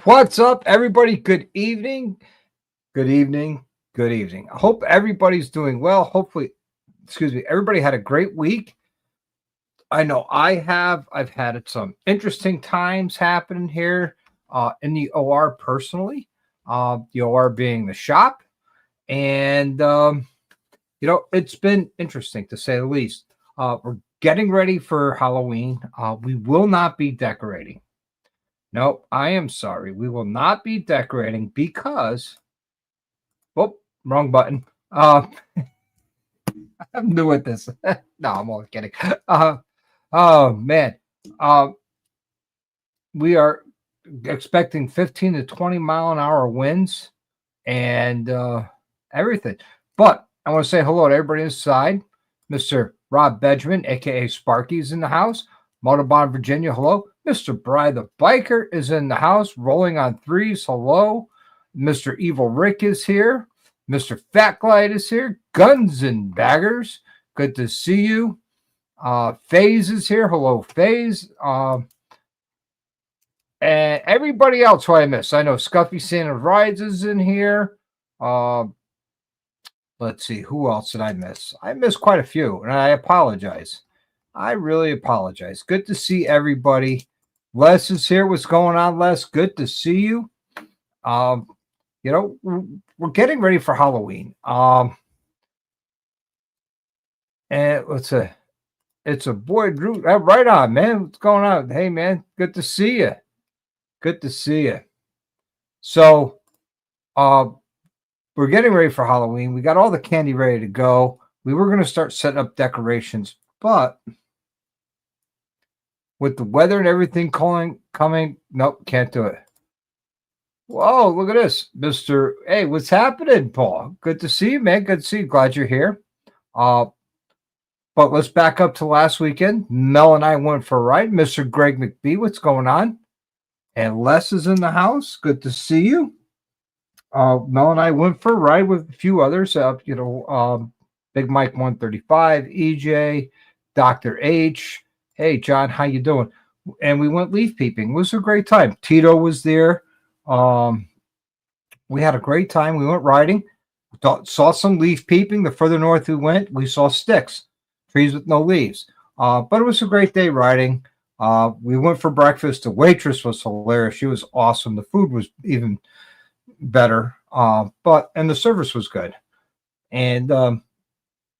What's up, everybody? Good evening. Good evening. Good evening. I hope everybody's doing well. Hopefully, everybody had a great week. I know I have. I've had some interesting times happening here in the OR personally. The OR being the shop. And, it's been interesting to say the least. We're getting ready for Halloween. We will not be decorating. No, I am sorry. We will not be decorating because, oh, wrong button. I'm new at this. No, I'm only kidding. Oh man. Uh, we are expecting 15 to 20-mile-an-hour winds and everything. But I want to say hello to everybody inside. Mr. Rob Benjamin, aka Sparky's in the house. Motorbahn, Virginia, hello. Mr. Bry the Biker is in the house, rolling on threes, hello. Mr. Evil Rick is here. Mr. Fat Glide is here. Guns and Baggers, good to see you. FaZe is here, hello, FaZe. And everybody else who I miss. I know Scuffy Santa Rides is in here. Let's see, who else did I miss? I missed quite a few, and I apologize. I really apologize. Good to see everybody. Les is here. What's going on, Les? Good to see you. We're getting ready for Halloween. And it's a boy, Drew. Right on, man. What's going on? Hey, man. Good to see you. Good to see you. So, we're getting ready for Halloween. We got all the candy ready to go. We were going to start setting up decorations, but with the weather and everything coming, nope, can't do it. Whoa, look at this, Mr. Hey, what's happening, Paul? Good to see you, man. Good to see you. Glad you're here. But let's back up to last weekend. Mel and I went for a ride. Mr. Greg McBee, what's going on? And Les is in the house. Good to see you. Mel and I went for a ride with a few others. Big Mike 135, EJ, Dr. H. Hey, John, how you doing? And we went leaf peeping. It was a great time. Tito was there. We had a great time. We went riding. Saw some leaf peeping. The further north we went, we saw sticks, trees with no leaves. But it was a great day riding. We went for breakfast. The waitress was hilarious. She was awesome. The food was even better. And the service was good. And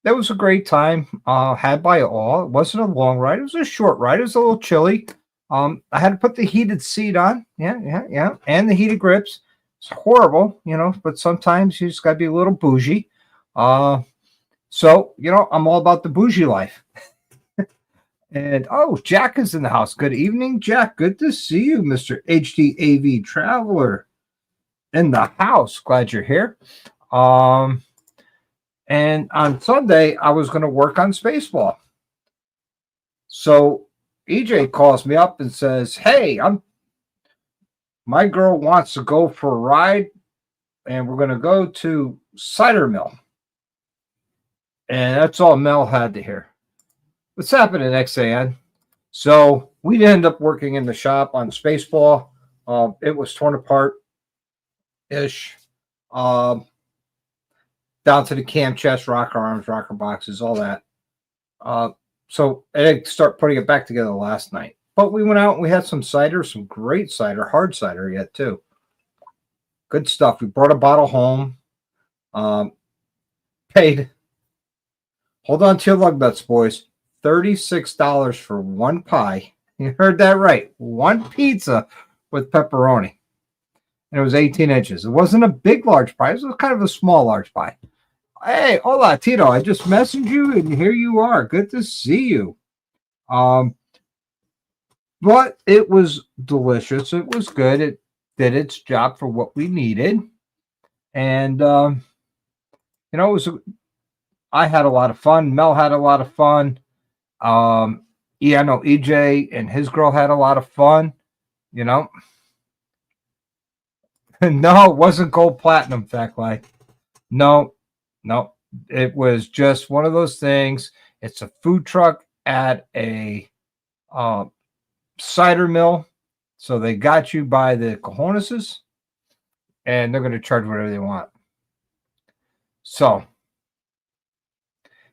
that was a great time had by all. It wasn't a long ride. It was a short ride. It was a little chilly. I had to put the heated seat on. Yeah. And the heated grips. It's horrible, but sometimes you just got to be a little bougie. So, I'm all about the bougie life. And, Jack is in the house. Good evening, Jack. Good to see you, Mr. HDAV Traveler in the house. Glad you're here. And on Sunday, I was going to work on Spaceball. So EJ calls me up and says, hey, my girl wants to go for a ride, and we're going to go to Cider Mill. And that's all Mel had to hear. What's happening, XAN? So we ended up working in the shop on Spaceball. It was torn apart-ish. Down to the cam chest, rocker arms, rocker boxes, all that. So I had to start putting it back together last night. But we went out and we had some cider, some great cider, hard cider yet too. Good stuff. We brought a bottle home. Paid, hold on to your lug nuts, boys, $36 for one pie. You heard that right. One pizza with pepperoni. And it was 18 inches. It wasn't a big, large pie. It was kind of a small, large pie. Hey, hola, Tito. I just messaged you, and here you are. Good to see you. But it was delicious. It was good. It did its job for what we needed. And, I had a lot of fun. Mel had a lot of fun. I know EJ and his girl had a lot of fun, No, it wasn't gold platinum, Fact Lie. No, it was just one of those things. It's a food truck at a cider mill. So they got you by the cojoneses, and they're going to charge whatever they want. So,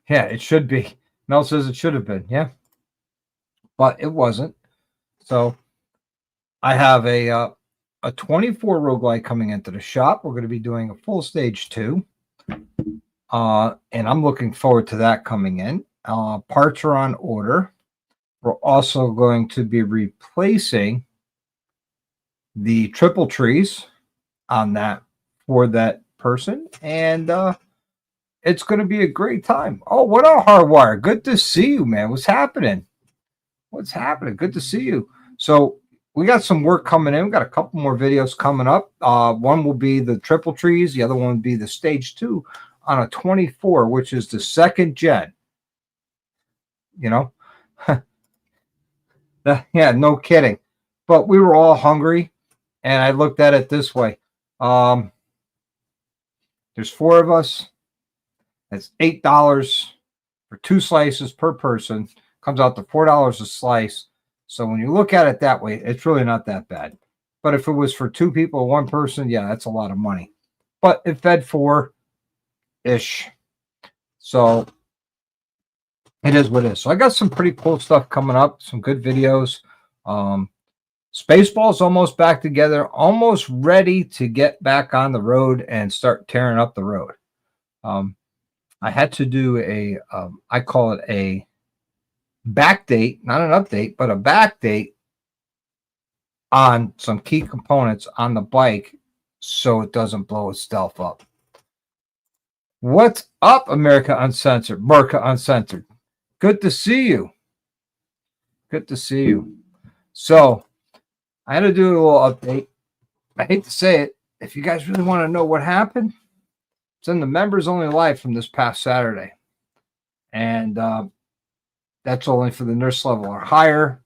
yeah, it should be. Mel says it should have been, yeah, but it wasn't. So I have a 24 roguelike coming into the shop. We're going to be doing a full stage 2. And I'm looking forward to that coming in. Parts are on order. We're also going to be replacing the triple trees on that for that person. And it's going to be a great time. Oh, what up, Hardwire? Good to see you, man. What's happening? What's happening? Good to see you. So we got some work coming in. We got a couple more videos coming up. One will be the triple trees. The other one will be the stage 2 on a 24, which is the 2nd gen. You know, yeah, no kidding. But we were all hungry, and I looked at it this way. There's 4 of us. That's $8 for 2 slices per person. Comes out to $4 a slice. So when you look at it that way, it's really not that bad. But if it was for 2 people, 1 person, yeah, that's a lot of money. But it fed 4-ish. So it is what it is. So I got some pretty cool stuff coming up, some good videos. Spaceball's almost back together, almost ready to get back on the road and start tearing up the road. I had to do a, I call it a back date, not an update, but a back date on some key components on the bike so it doesn't blow itself up. What's up, America Uncensored? Merca Uncensored. Good to see you. Good to see you. So I had to do a little update. I hate to say it. If you guys really want to know what happened, it's in the members only live from this past Saturday. And that's only for the nurse level or higher.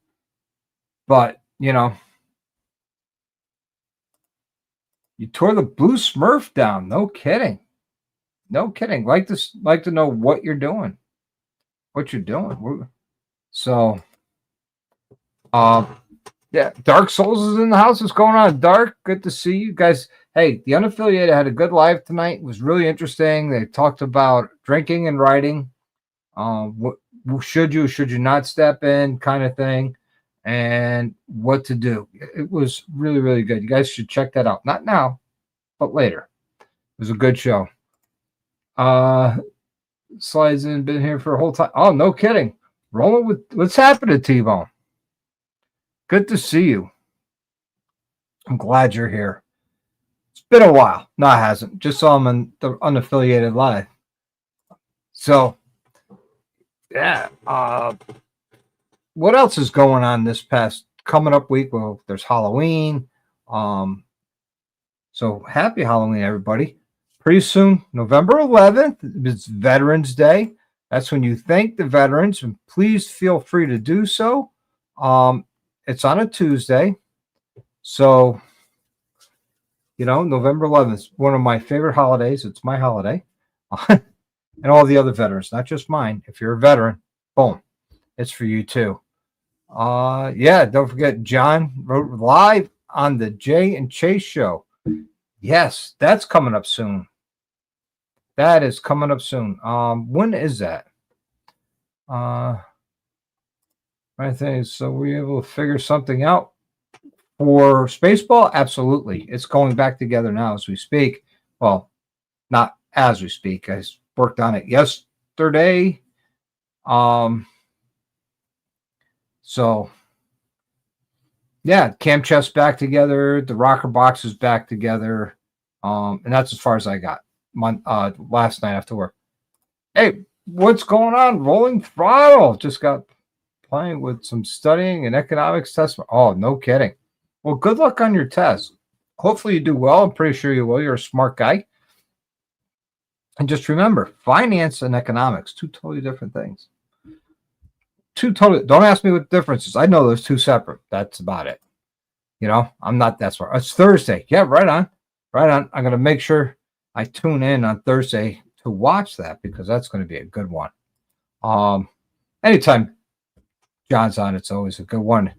But, you know, you tore the blue Smurf down. No kidding. No kidding. Like to know what you're doing. What you're doing. So, yeah, Dark Souls is in the house. What's going on, Dark? Good to see you guys. Hey, the Unaffiliated had a good live tonight. It was really interesting. They talked about drinking and riding. What should you not step in, kind of thing, and what to do. It was really, really good. You guys should check that out. Not now, but later. It was a good show. Slides in, been here for a whole time. Oh, no kidding. Rolling with what's happening, T-Bone. Good to see you. I'm glad you're here. It's been a while. No, it hasn't. Just saw him on the Unaffiliated live. So, yeah. What else is going on this past coming up week? Well, there's Halloween. So happy Halloween, everybody. Pretty soon, November 11th, it's Veterans Day. That's when you thank the veterans, and please feel free to do so. It's on a Tuesday. So, you know, November 11th is one of my favorite holidays. It's my holiday. And all the other veterans, not just mine. If you're a veteran, boom, it's for you too. Yeah, don't forget, John wrote live on the Jay and Chase show. Yes, that's coming up soon. That is coming up soon. When is that? I think so. Were you able to figure something out for Spaceball? Absolutely. It's going back together now as we speak. Well, not as we speak. I worked on it yesterday. So yeah, cam chest back together, the rocker box is back together. And that's as far as I got last night after work. Hey, what's going on? Rolling Throttle. Just got playing with some studying and economics test. Oh, no kidding. Well, good luck on your test. Hopefully you do well. I'm pretty sure you will. You're a smart guy. And just remember, finance and economics, 2 totally different things. 2 totally. Don't ask me what the difference is. I know those 2 separate. That's about it. You know, I'm not that smart. It's Thursday. Yeah, right on. Right on. I'm going to make sure I tune in on Thursday to watch that because that's going to be a good one. Anytime John's on, it's always a good one.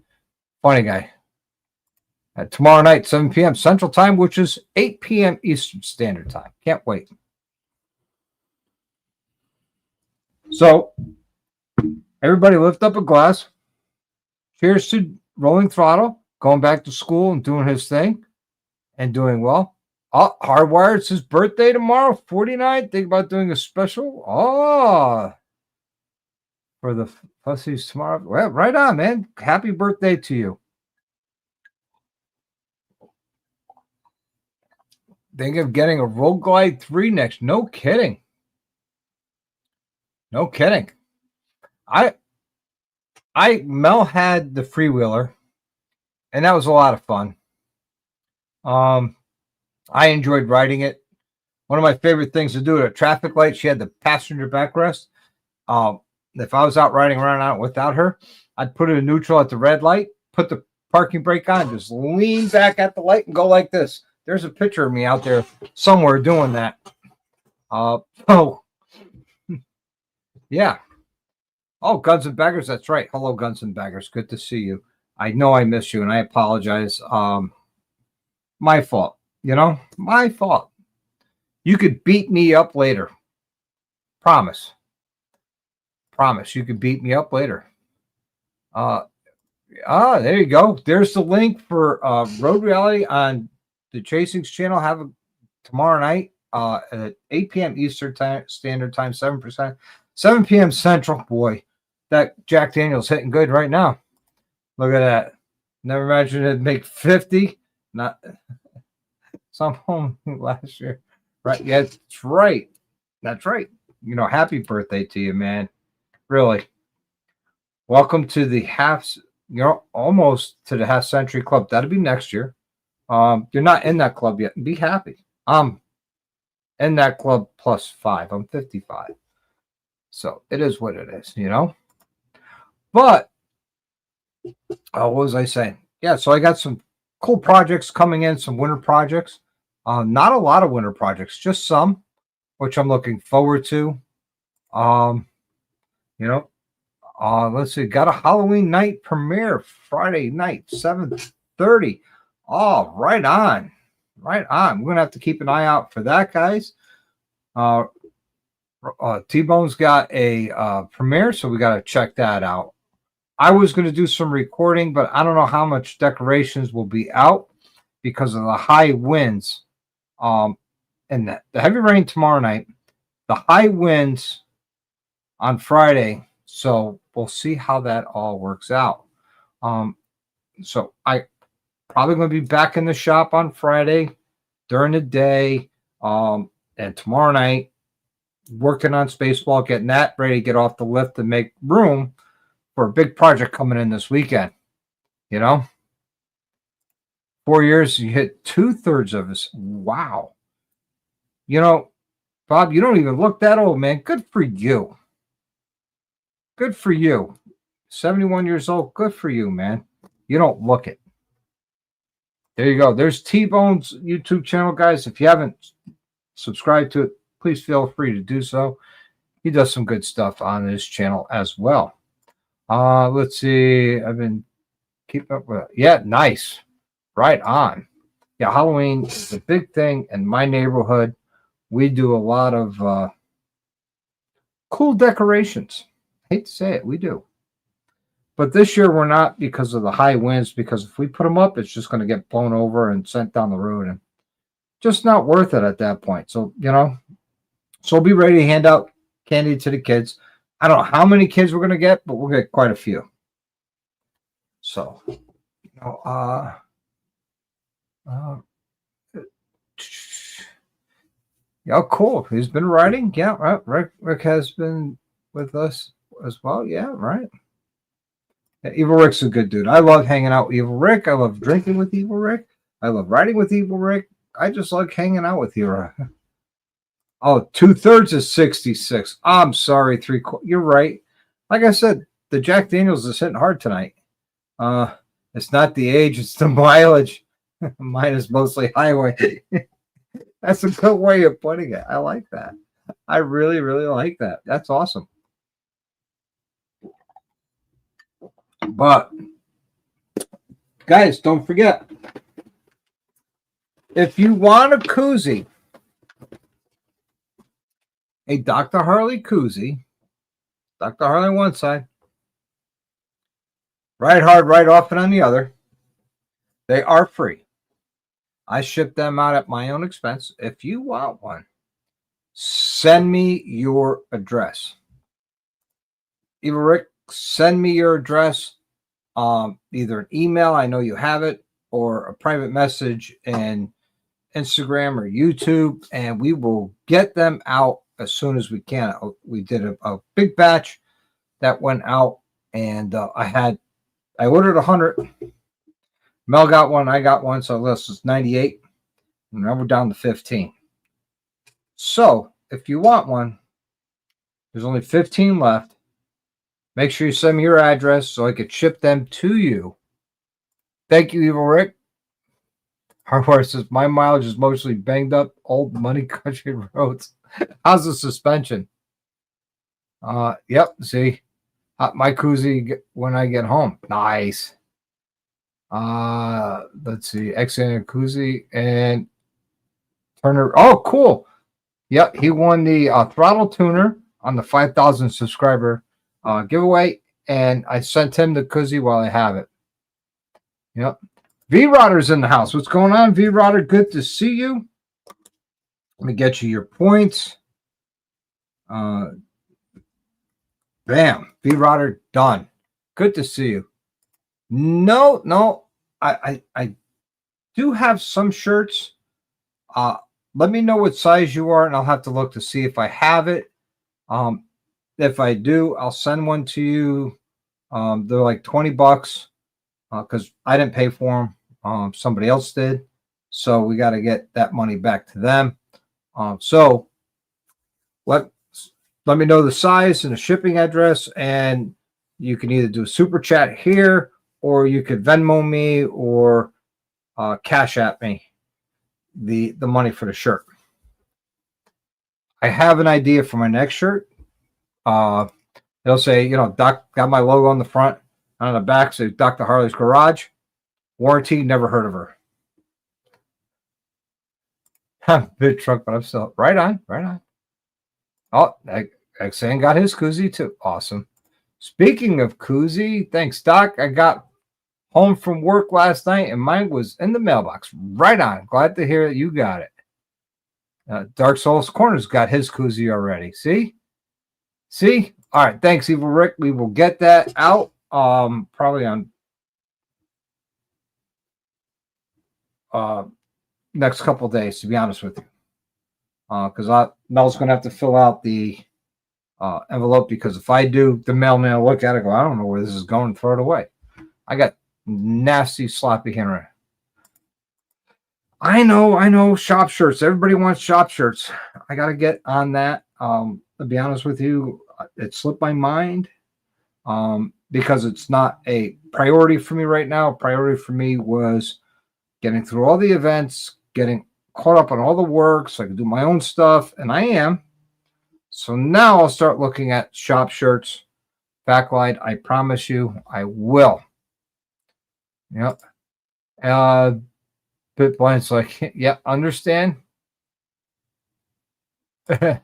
Funny guy. tomorrow night, 7 p.m. Central Time, which is 8 p.m. Eastern Standard Time. Can't wait. So, everybody lift up a glass. Cheers to Rolling Throttle, going back to school and doing his thing and doing well. Oh, Hardwired, it's his birthday tomorrow, 49. Think about doing a special. Oh, for the Fussies tomorrow. Well, right on, man. Happy birthday to you. Think of getting a Road Glide 3 next. No kidding. No kidding. Mel had the freewheeler, and that was a lot of fun. I enjoyed riding it. One of my favorite things to do at a traffic light, she had the passenger backrest. If I was out riding around out without her, I'd put it in neutral at the red light, put the parking brake on, just lean back at the light and go like this. There's a picture of me out there somewhere doing that. Yeah. Oh, Guns and Baggers, that's right. Hello, Guns and Baggers. Good to see you. I know I miss you, and I apologize. My fault. My fault. You could beat me up later. Promise. You could beat me up later. There you go. There's the link for Road Reality on the Chasings channel. Have a tomorrow night at 8 p.m. Eastern Standard Time, 7 p.m. Central. Boy, that Jack Daniel's hitting good right now. Look at that. Never imagined it'd make 50. Not some home last year. Right. Yeah, that's right. That's right. Happy birthday to you, man. Really. Welcome to the almost to the half century club. That'll be next year. You're not in that club yet. Be happy. I'm in that club +5. I'm 55. So it is what it is, But what was I saying? Yeah, so I got some cool projects coming in, some winter projects. Not a lot of winter projects, just some, which I'm looking forward to. Let's see, got a Halloween night premiere Friday night, 7:30. Oh, right on. Right on. We're going to have to keep an eye out for that, guys. T-Bone's got a premiere, so we got to check that out. I was going to do some recording, but I don't know how much decorations will be out because of the high winds. And the heavy rain tomorrow night, the high winds on Friday. So we'll see how that all works out. So I probably going to be back in the shop on Friday during the day, and tomorrow night working on Spaceball, getting that ready to get off the lift and make room for a big project coming in this weekend. 4 years, you hit 2/3 of us. Wow. Bob, you don't even look that old, man. Good for you. Good for you. 71 years old. Good for you, man. You don't look it. There you go. There's T-Bone's YouTube channel, guys. If you haven't subscribed to it, please feel free to do so. He does some good stuff on his channel as well. Let's see. I've been keeping up with it. Yeah, nice. Right on. Yeah, Halloween is a big thing in my neighborhood. We do a lot of cool decorations. Hate to say it, we do. But this year we're not because of the high winds, because if we put them up, it's just going to get blown over and sent down the road, and just not worth it at that point. So, so we'll be ready to hand out candy to the kids. I don't know how many kids we're going to get, but we'll get quite a few. So, yeah, cool. He's been writing. Yeah, right. Rick has been with us as well. Yeah, right. Yeah, Evil Rick's a good dude. I love hanging out with Evil Rick. I love drinking with Evil Rick. I love riding with Evil Rick. I just like hanging out with you. Oh, 2/3 is 66. I'm sorry, 3/4. You're right. Like I said, the Jack Daniels is hitting hard tonight. It's not the age, it's the mileage. Mine is mostly highway. That's a good way of putting it. I like that. I really, really like that. That's awesome. But guys, don't forget, If you want a koozie, a Dr. Harley koozie, Dr. Harley on one side, Ride Hard, Ride Often on the other, they are free. I ship them out at my own expense. If you want one, send me your address. Eva Rick, send me your address, either an email, I know you have it, or a private message in Instagram or YouTube, and we will get them out as soon as we can. We did a big batch that went out, and I ordered 100. Mel got one, I got one, so this is 98, and now we're down to 15. So if you want one, there's only 15 left. Make sure you send me your address so I could ship them to you. Thank you, Evil Rick. Hardware says my mileage is mostly banged up old money country roads. How's the suspension? Yep. See, my koozie when I get home. Nice. Let's see, XN koozie and Turner. Oh, cool. Yep, he won the throttle tuner on the 5,000 subscriber giveaway, and I sent him the koozie while I have it. Yep. V-Rodder's in the house. What's going on, V-Rodder? Good to see you. Let me get you your points. Bam. V-Rodder done. Good to see you. No. I do have some shirts. Let me know what size you are, and I'll have to look to see if I have it. If I do, I'll send one to you. They're like $20 because I didn't pay for them. Somebody else did. So we got to get that money back to them. So let me know the size and the shipping address, and you can either do a super chat here, or you could Venmo me or Cash App me the money for the shirt. I have an idea for my next shirt. It'll say, Doc, got my logo on the front, and on the back says Dr. Harley's Garage. Warranty, never heard of her. Big truck, but I'm still right on. Oh, XN got his koozie too. Awesome. Speaking of koozie, thanks, Doc. I got home from work last night, and mine was in the mailbox. Right on. Glad to hear that you got it. Dark Souls Corner's got his koozie already. See? All right. Thanks, Evil Rick. We will get that out probably on next couple of days, to be honest with you. Because Mel's going to have to fill out the envelope, because if I do, the mailman will look at it, go, I don't know where this is going, throw it away. I got nasty sloppy handwriting. I know. Shop shirts. Everybody wants shop shirts. I got to get on that. To be honest with you, it slipped my mind because it's not a priority for me right now. A priority for me was getting through all the events, getting caught up on all the work so I can do my own stuff, and I am. So now I'll start looking at shop shirts, backlight. I promise you I will. Yep. Bit Blind's like, yeah, understand. I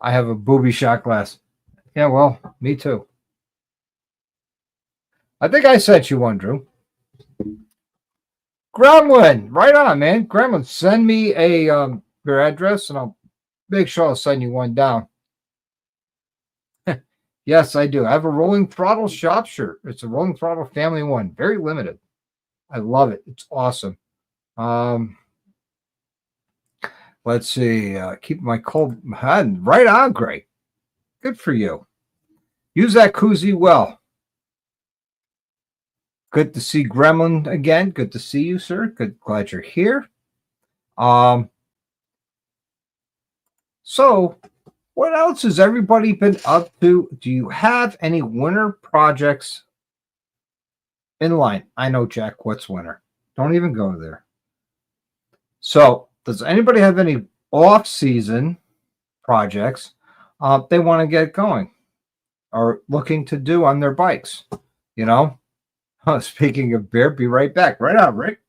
have a booby shot glass. Yeah, well, me too. I think I sent you one, Drew. Gremlin, right on, man. Gremlin, send me your address, and I'll make sure I'll send you one down. Yes, I do. I have a Rolling Throttle shop shirt. It's a Rolling Throttle family one. Very limited. I love it. It's awesome. Let's see. Keep my cold hand right on, Greg. Good for you. Use that koozie well. Good to see Gremlin again. Good to see you, sir. Glad you're here. So what else has everybody been up to? Do you have any winter projects in line? I know, Jack. What's winter? Don't even go there. So does anybody have any off-season projects they want to get going or looking to do on their bikes? Speaking of beer, be right back. Right on, Rick.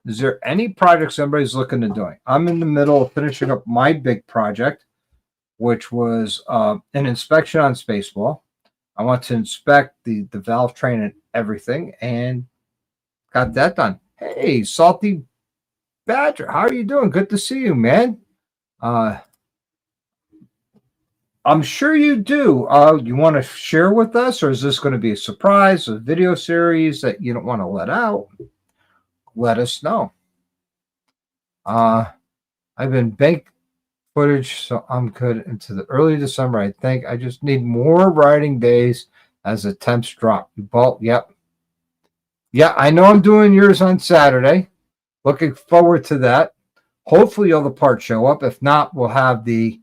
Is there any projects anybody's looking to doing? I'm in the middle of finishing up my big project, which was an inspection on Spaceball. I want to inspect the valve train and everything, and got that done. Hey, Salty Badger, how are you doing? Good to see you, man. I'm sure you do. You want to share with us, or is this going to be a surprise, a video series that you don't want to let out? Let us know. I've been baked footage, so I'm good into the early December. I think I just need more riding days as the temps drop. Yep. Yeah, I know I'm doing yours on Saturday. Looking forward to that. Hopefully all the parts show up. If not, we'll have the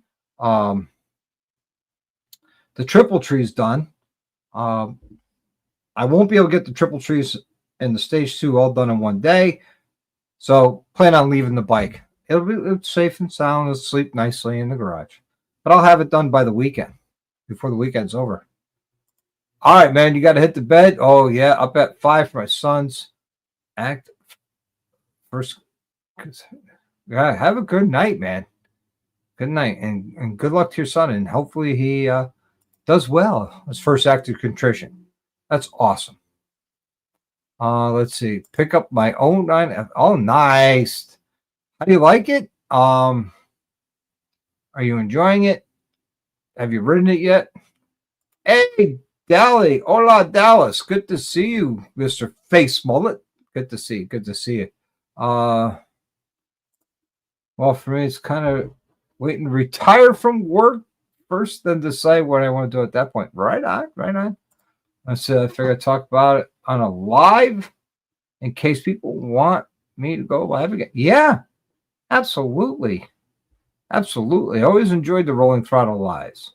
triple trees done. I won't be able to get the triple trees and the stage 2 all done in one day. So plan on leaving the bike. It's safe and sound. It'll sleep nicely in the garage. But I'll have it done by the weekend, before the weekend's over. All right, man, you got to hit the bed. Oh, yeah, up at 5 for my son's act. First, yeah, have a good night, man. Good night, and good luck to your son, and hopefully he does well. His first act of contrition. That's awesome. Let's see. Pick up my own 9F. Oh, nice. How do you like it? Are you enjoying it? Have you ridden it yet? Hey, Dally. Hola, Dallas. Good to see you, Mr. Face Mullet. Good to see you. Good to see you. Well, for me, it's kind of waiting to retire from work first, then decide what I want to do at that point. Right on, right on. I said I figured I'd talk about it on a live in case people want me to go live again. Yeah, absolutely. Absolutely. I always enjoyed the Rolling Throttle lives.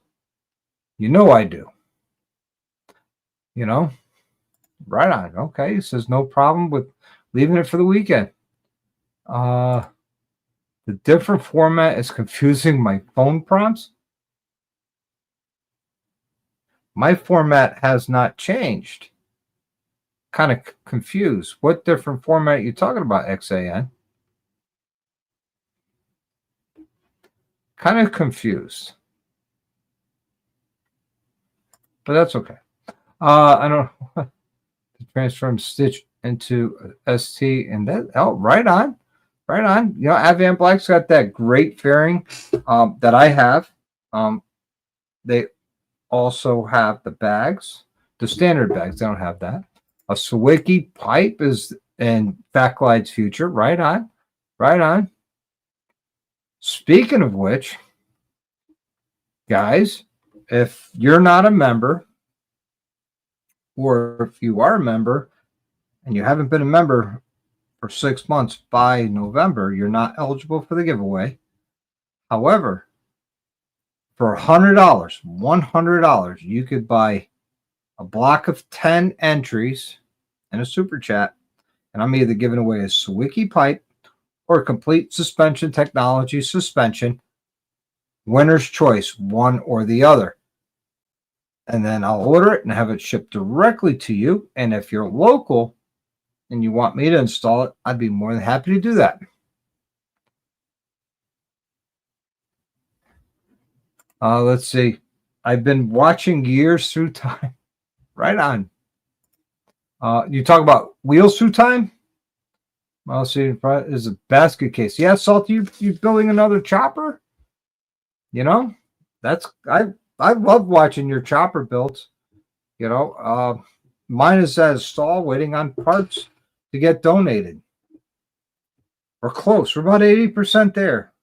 You know I do. You know? Right on. Okay. He says no problem with leaving it for the weekend. The different format is confusing my phone prompts. My format has not changed. Kind of confused. What different format are you talking about, XAN? Kind of confused. But that's okay. I don't know. Transform Stitch into ST and that. Oh, right on. Right on. You know, Avian Black's got that great fairing that I have. They also have the bags, the standard bags. They don't have that. A Sawicki pipe is in Backlights Future. Right on. Right on. Speaking of which, guys, if you're not a member, or if you are a member and you haven't been a member for 6 months by November, you're not eligible for the giveaway. However, for $100, you could buy a block of 10 entries and a super chat, and I'm either giving away a Sawicki pipe or a complete suspension technology suspension. Winner's choice, one or the other. And then I'll order it and have it shipped directly to you. And if you're local and you want me to install it, I'd be more than happy to do that. Let's see. I've been watching Years Through Time. Right on. You talk about Wheels Through Time? Well, see, is a basket case. Yeah, Salt, you building another chopper? You know, that's I love watching your chopper builds. You know, mine is at a stall waiting on parts to get donated. We're close. We're about 80% there.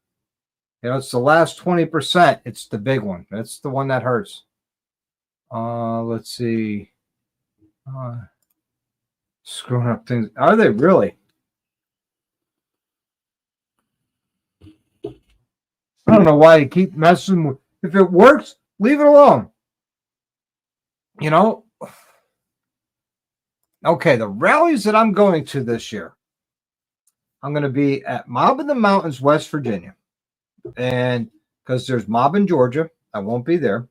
You know, it's the last 20%. It's the big one. That's the one that hurts. Let's see. Screwing up things. Are they really? I don't know why you keep messing with. If it works, leave it alone. You know? Okay, the rallies that I'm going to this year, I'm going to be at Mob in the Mountains, West Virginia. And because there's Mob in Georgia, I won't be there.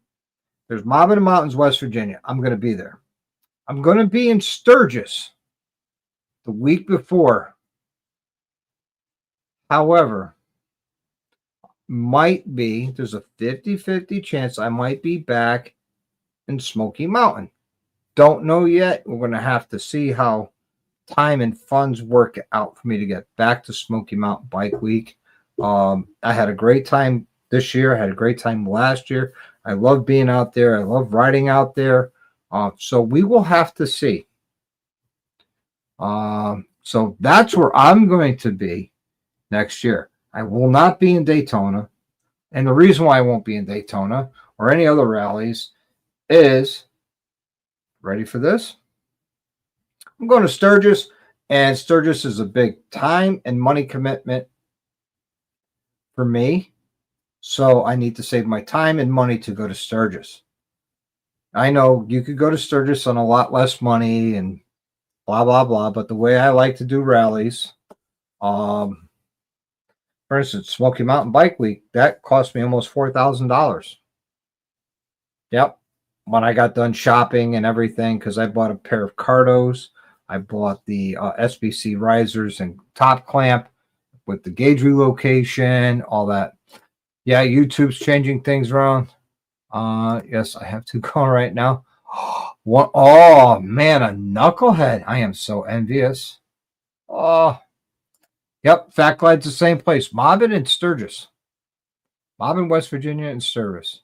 There's Mob in the Mountains, West Virginia. I'm going to be there. I'm going to be in Sturgis the week before However, there's a 50-50 chance I might be back in Smoky Mountain. Don't know yet. We're going to have to see how time and funds work out for me to get back to Smoky Mountain Bike Week. I had a great time this year. I had a great time last year. I love being out there. I love riding out there. So we will have to see. So that's where I'm going to be next year. I will not be in Daytona. And the reason why I won't be in Daytona or any other rallies is, ready for this? I'm going to Sturgis, and Sturgis is a big time and money commitment for me. So I need to save my time and money to go to Sturgis. I know you could go to Sturgis on a lot less money and blah, blah, blah. But the way I like to do rallies, for instance, Smoky Mountain Bike Week, that cost me almost $4,000. Yep. When I got done shopping and everything, because I bought a pair of Cardos. I bought the SBC risers and top clamp with the gauge relocation, all that. Yeah, YouTube's changing things around. Yes, I have to go right now. What? Oh, man, a knucklehead. I am so envious. Oh, yep, Fat Glide's the same place. Mobbin and Sturgis. Mobbin, West Virginia, and Sturgis.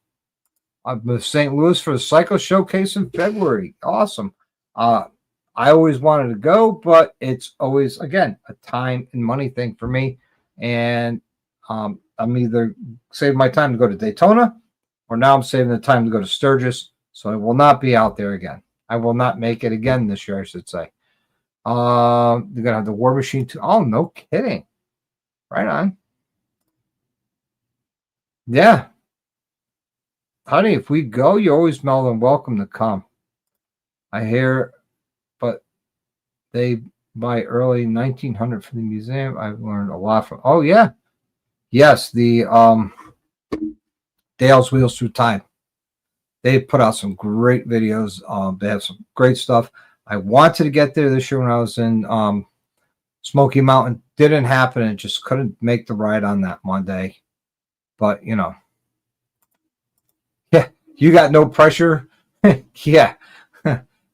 I'm with St. Louis for the Cycle Showcase in February. Awesome. I always wanted to go, but it's always, again, a time and money thing for me. And I'm either saving my time to go to Daytona, or now I'm saving the time to go to Sturgis. So I will not be out there again. I will not make it again this year, I should say. They're going to have the War Machine too. Oh, no kidding. Right on. Yeah. Honey, if we go, you're always more than welcome to come. I hear, but they buy early 1900 for the museum. I've learned a lot from. Oh, yeah. Yes, the Dale's Wheels Through Time. They put out some great videos. They have some great stuff. I wanted to get there this year when I was in Smoky Mountain. Didn't happen. And just couldn't make the ride on that Monday. But, you know. Yeah, you got no pressure. Yeah.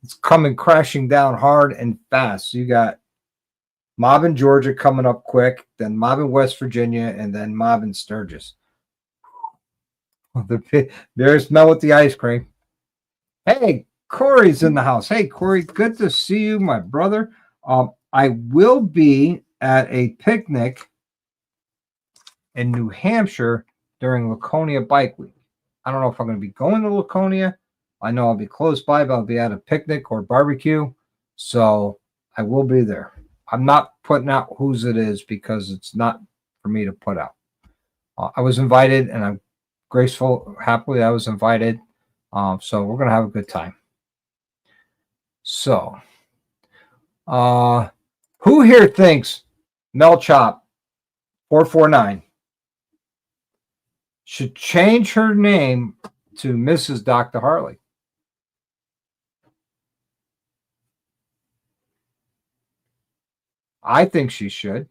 It's coming crashing down hard and fast. You got Mobbin, Georgia coming up quick, then Mobbin, West Virginia, and then Mobbin, Sturgis. There's Mel with the ice cream. Hey, Corey's in the house. Hey, Corey, good to see you, my brother. I will be at a picnic in New Hampshire during Laconia Bike Week. I don't know if I'm going to be going to Laconia. I know I'll be close by, but I'll be at a picnic or barbecue. So I will be there. I'm not putting out whose it is because it's not for me to put out. I was invited, and I'm grateful, happily I was invited. So we're going to have a good time. So, who here thinks Mel Chop 449 should change her name to Mrs. Dr. Harley? I think she should.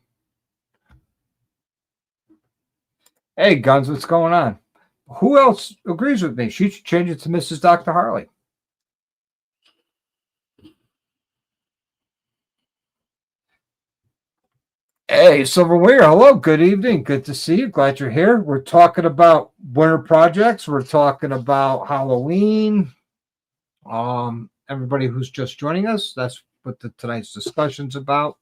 Hey, Guns, what's going on? Who else agrees with me? She should change it to Mrs. Dr. Harley. Hey, Silver Winger, hello, good evening. Good to see you. Glad you're here. We're talking about winter projects. We're talking about Halloween. Everybody who's just joining us, that's what tonight's discussion's about.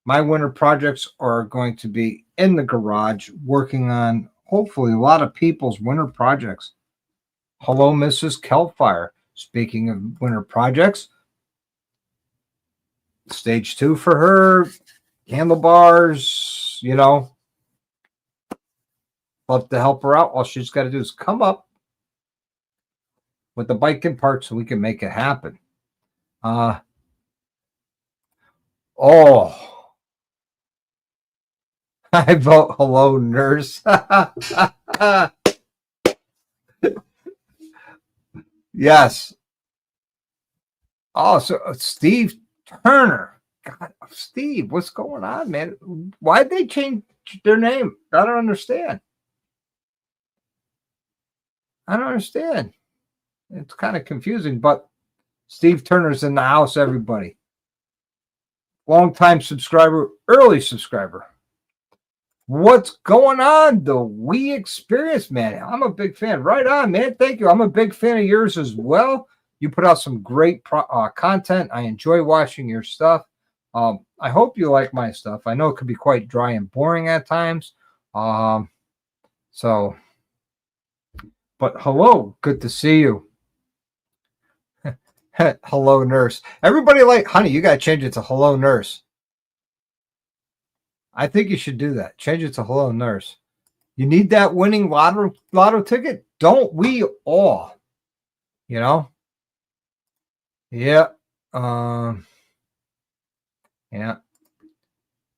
My winter projects are going to be in the garage working on, hopefully, a lot of people's winter projects. Hello, Mrs. Kelfire. Speaking of winter projects, stage 2 for her, handlebars, you know. Love to help her out. All she's got to do is come up with the bike and parts so we can make it happen. I vote hello, nurse. Yes. Oh, so Steve Turner. God, Steve, what's going on, man? Why'd they change? their name? I don't understand. I don't understand. It's kind of confusing, but Steve Turner's in the house, everybody. Long-time subscriber, early subscriber. What's going on? The We Experience, man. I'm a big fan. Right on, man. Thank you. I'm a big fan of yours as well. You put out some great content. I enjoy watching your stuff. I hope you like my stuff. I know it could be quite dry and boring at times. But hello. Good to see you. Hello, nurse. Everybody like, honey, you got to change it to hello, nurse. I think you should do that. Change it to hello, nurse. You need that winning lotto ticket? Don't we all? You know? Yeah. Yeah.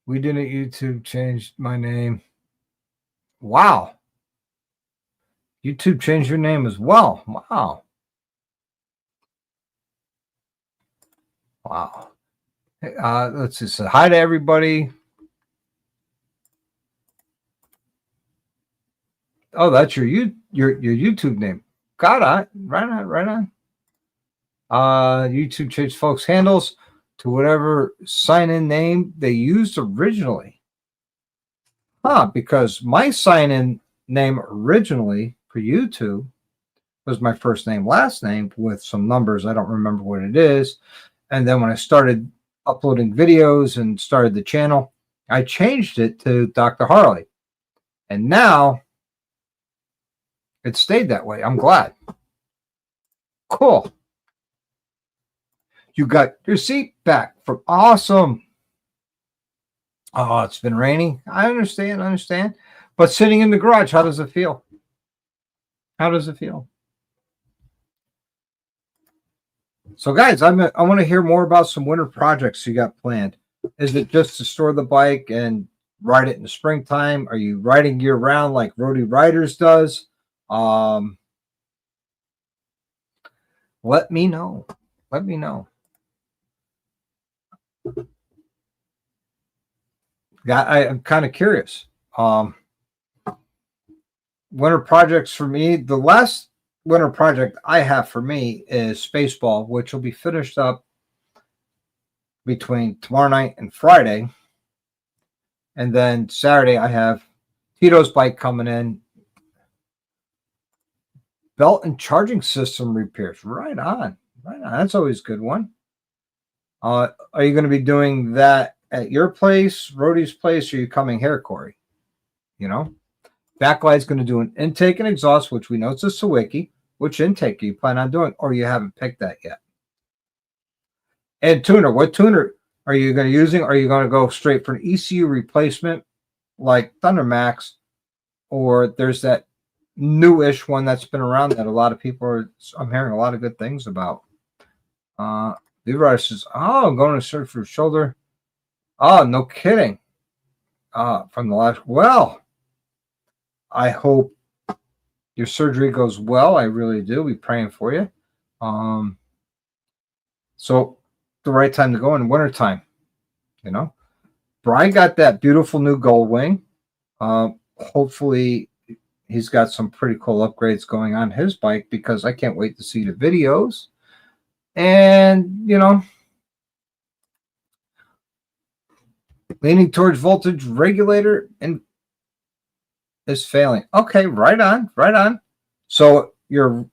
We didn't YouTube changed my name. Wow. YouTube changed your name as well. Wow. Wow. Let's just say hi to everybody. Oh, that's your YouTube name. Got it. Right on. YouTube changed folks' handles to whatever sign-in name they used originally. Because my sign-in name originally for YouTube was my first name, last name with some numbers. I don't remember what it is. And then when I started uploading videos and started the channel, I changed it to Dr.Harley. And now it stayed that way. I'm glad. Cool. You got your seat back from awesome. Oh, it's been raining. I understand. But sitting in the garage, how does it feel? How does it feel? So, guys, I want to hear more about some winter projects you got planned. Is it just to store the bike and ride it in the springtime? Are you riding year round like Roadie Riders does? Let me know. I'm kind of curious. Winter projects for me, the last winter project I have for me is Spaceball, which will be finished up between tomorrow night and Friday. And then Saturday, I have Tito's bike coming in. Belt and charging system repairs. Right on. That's always a good one. Are you going to be doing that at your place, Rhodey's place, or are you coming here, Corey? You know? Backlight's going to do an intake and exhaust, which we know it's a Sawicki. Which intake do you plan on doing, or you haven't picked that yet? And tuner. What tuner are you going to using? Are you going to go straight for an ECU replacement like Thunder Max, or there's that newish one that's been around that a lot of people are, I'm hearing a lot of good things about. Leroy says, oh, I'm going to search for shoulder. Oh, no kidding. From the last, well, I hope your surgery goes well. I really do. We're praying for you. So the right time to go in wintertime, you know. Brian got that beautiful new Gold Wing. Hopefully he's got some pretty cool upgrades going on his bike, because I can't wait to see the videos. And, you know, leaning towards voltage regulator and is failing. Okay, right on. So your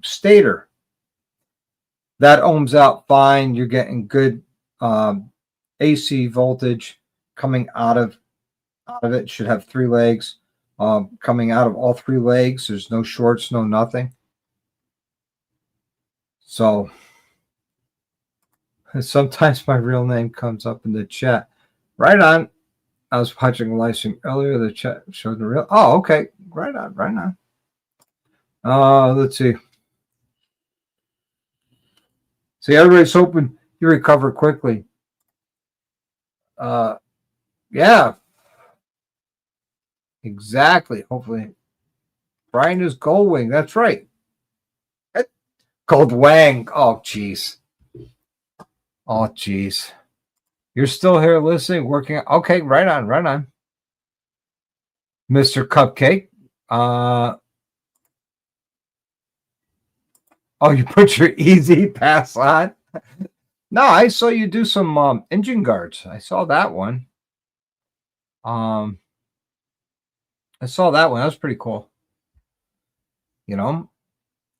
stator, that ohms out fine. You're getting good AC voltage coming out of it. Should have 3 legs coming out of all 3 legs. There's no shorts, no nothing. So sometimes my real name comes up in the chat. Right on. I was watching a live stream earlier. The chat showed the real. Oh, okay. Right on. Let's see. See, everybody's hoping you recover quickly. Yeah. Exactly. Hopefully. Brian is Gold Wing. That's right. Gold Wang. Oh, jeez. You're still here listening, working. Okay, right on, right on. Mr. Cupcake. Oh, you put your easy pass on? No, I saw you do some engine guards. I saw that one. I saw that one. That was pretty cool. You know,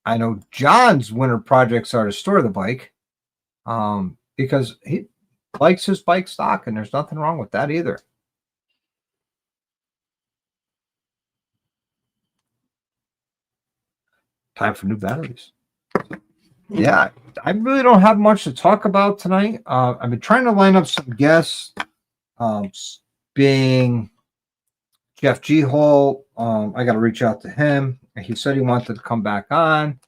I know John's winter projects are to store the bike, because he likes his bike stock, and there's nothing wrong with that either. Time for new batteries. Yeah, I really don't have much to talk about tonight. I've been trying to line up some guests, being Jeff G. Hall. I got to reach out to him. He said he wanted to come back on.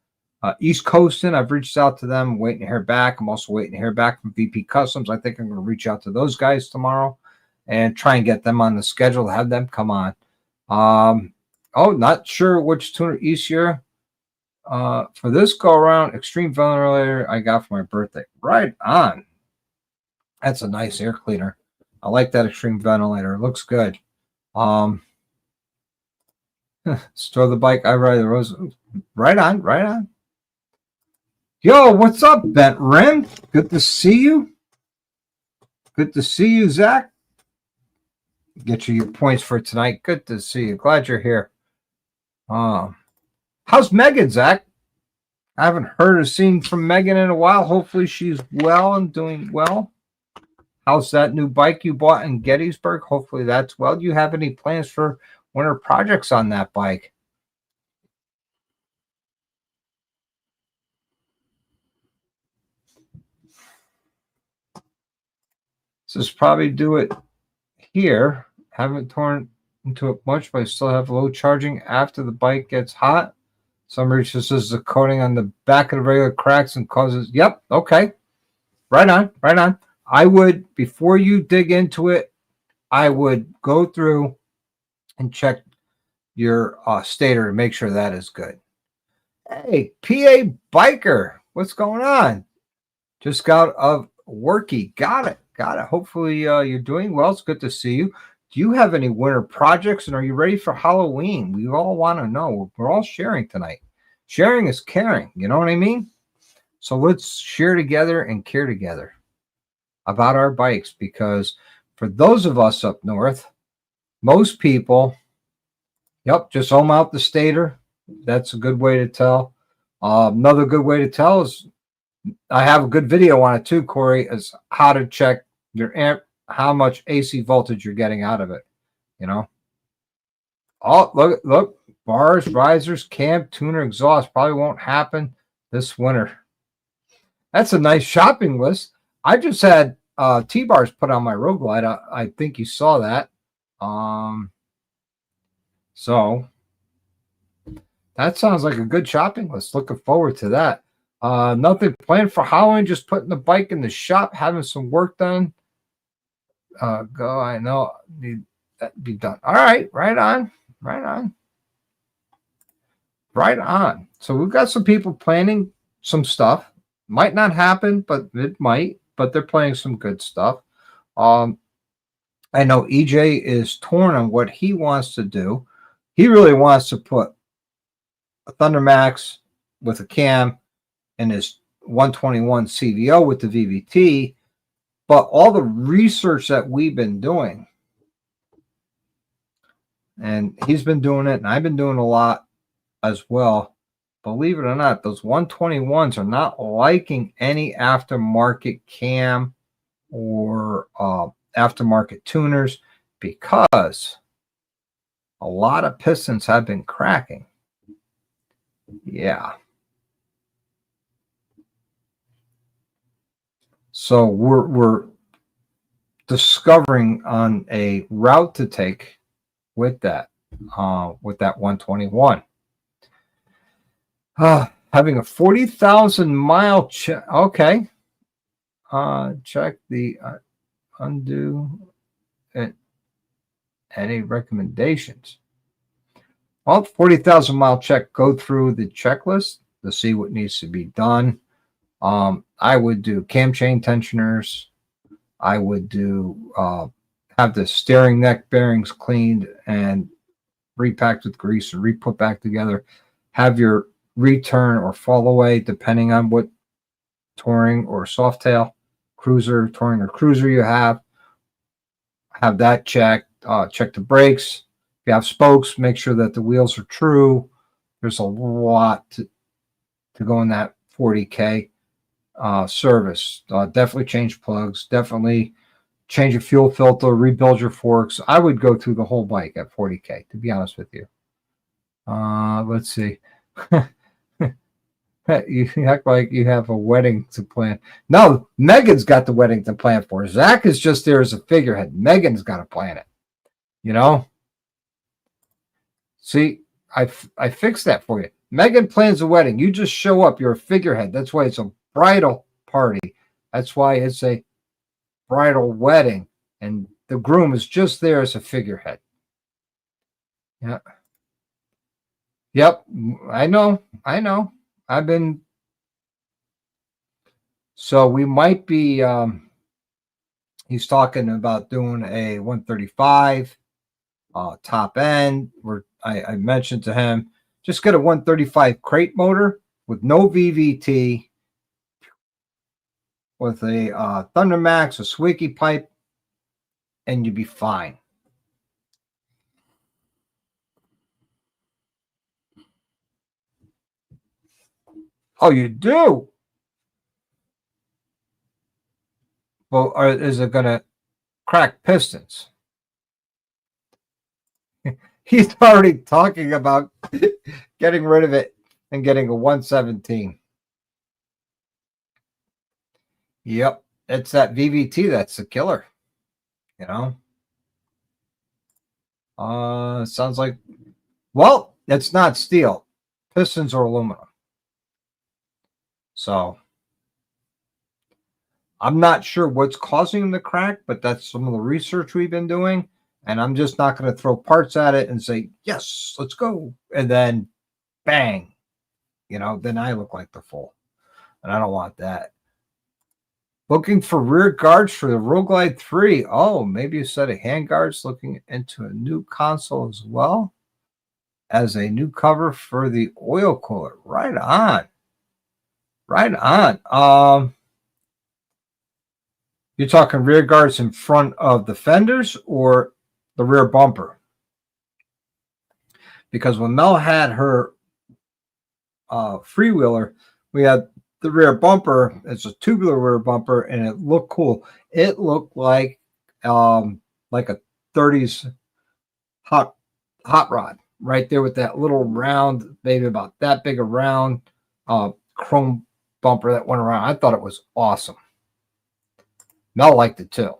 East Coastin, I've reached out to them, waiting to hear back. I'm also waiting to hear back from VP Customs. I think I'm going to reach out to those guys tomorrow and try and get them on the schedule, have them come on. Not sure which tuner easier. For this go around, extreme ventilator I got for my birthday. Right on. That's a nice air cleaner. I like that extreme ventilator. It looks good. Store the bike. I ride the rose. Right on, right on. Yo, what's up, Bent Rim? Good to see you. Good to see you, Zach. Get you your points for tonight. Good to see you. Glad you're here. How's Megan, Zach? I haven't heard or seen from Megan in a while. Hopefully she's well and doing well. How's that new bike you bought in Gettysburg? Hopefully that's well. Do you have any plans for winter projects on that bike? Just probably do it here. Haven't torn into it much, but I still have low charging after the bike gets hot. Some research says the coating on the back of the regular cracks and causes. Yep. Okay. Right on. Right on. I would, before you dig into it, I would go through and check your stator to make sure that is good. Hey, PA Biker, what's going on? Just got out of worky. Got it. Got it. Hopefully you're doing well. It's good to see you. Do you have any winter projects, and are you ready for Halloween? We all want to know. We're all sharing tonight. Sharing is caring. You know what I mean? So let's share together and care together about our bikes, because for those of us up north, most people, just ohm out the stator. That's a good way to tell. Another good way to tell is, I have a good video on it too, Corey, is how to check your amp, how much AC voltage you're getting out of it. Oh, look, bars, risers, cam, tuner, exhaust probably won't happen this winter. That's a nice shopping list. I just had T-bars put on my Road Glide. I think you saw that. So that sounds like a good shopping list. Looking forward to that. Nothing planned for Halloween, just putting the bike in the shop, having some work done. I know, need that be done. All right, right on. So we've got some people planning some stuff. Might not happen, but it might. But they're planning some good stuff. I know EJ is torn on what he wants to do. He really wants to put a Thunder Max with a cam and his 121 CVO with the VVT, but all the research that we've been doing, and he's been doing it, and I've been doing a lot as well. Believe it or not, those 121s are not liking any aftermarket cam or aftermarket tuners, because a lot of pistons have been cracking. Yeah. So we're discovering on a route to take with that 121. Having a 40,000 mile check. Okay. Check the undo it. Any recommendations? Well, 40,000 mile check. Go through the checklist to see what needs to be done. I would do cam chain tensioners. I would do have the steering neck bearings cleaned and repacked with grease and re-put back together. Have your return or fall away, depending on what touring or softail cruiser, touring or cruiser you have that checked. Check the brakes. If you have spokes, make sure that the wheels are true. There's a lot to go in that 40K service. Definitely change plugs. Definitely change your fuel filter. Rebuild your forks. I would go through the whole bike at 40K, to be honest with you. Let's see. You act like you have a wedding to plan. No, Megan's got the wedding to plan for. Zach is just there as a figurehead. Megan's got to plan it. You know? See, I fixed that for you. Megan plans a wedding. You just show up. You're a figurehead. That's why it's a bridal party. That's why it's a bridal wedding. And the groom is just there as a figurehead. Yeah. Yep. I know. I've been. So we might be. He's talking about doing a 135 top end. I mentioned to him, just get a 135 crate motor with no VVT, with a Thunder Max, a Sawicki pipe, and you'd be fine. Oh, you do? Well, is it going to crack pistons? He's already talking about getting rid of it and getting a 117. Yep, it's that VVT that's the killer. You know? Sounds like, well, it's not steel. Pistons are aluminum. So I'm not sure what's causing them to crack, but that's some of the research we've been doing. And I'm just not going to throw parts at it and say, yes, let's go. And then bang, then I look like the fool. And I don't want that. Looking for rear guards for the Road Glide 3. Oh, maybe a set of hand guards, looking into a new console as well as a new cover for the oil cooler. Right on. Right on. You're talking rear guards in front of the fenders or the rear bumper? Because when Mel had her freewheeler, we had the rear bumper. It's a tubular rear bumper, and it looked cool. It looked like a 30s hot rod right there with that little round, maybe about that big a round chrome bumper that went around. I thought it was awesome. Mel liked it too.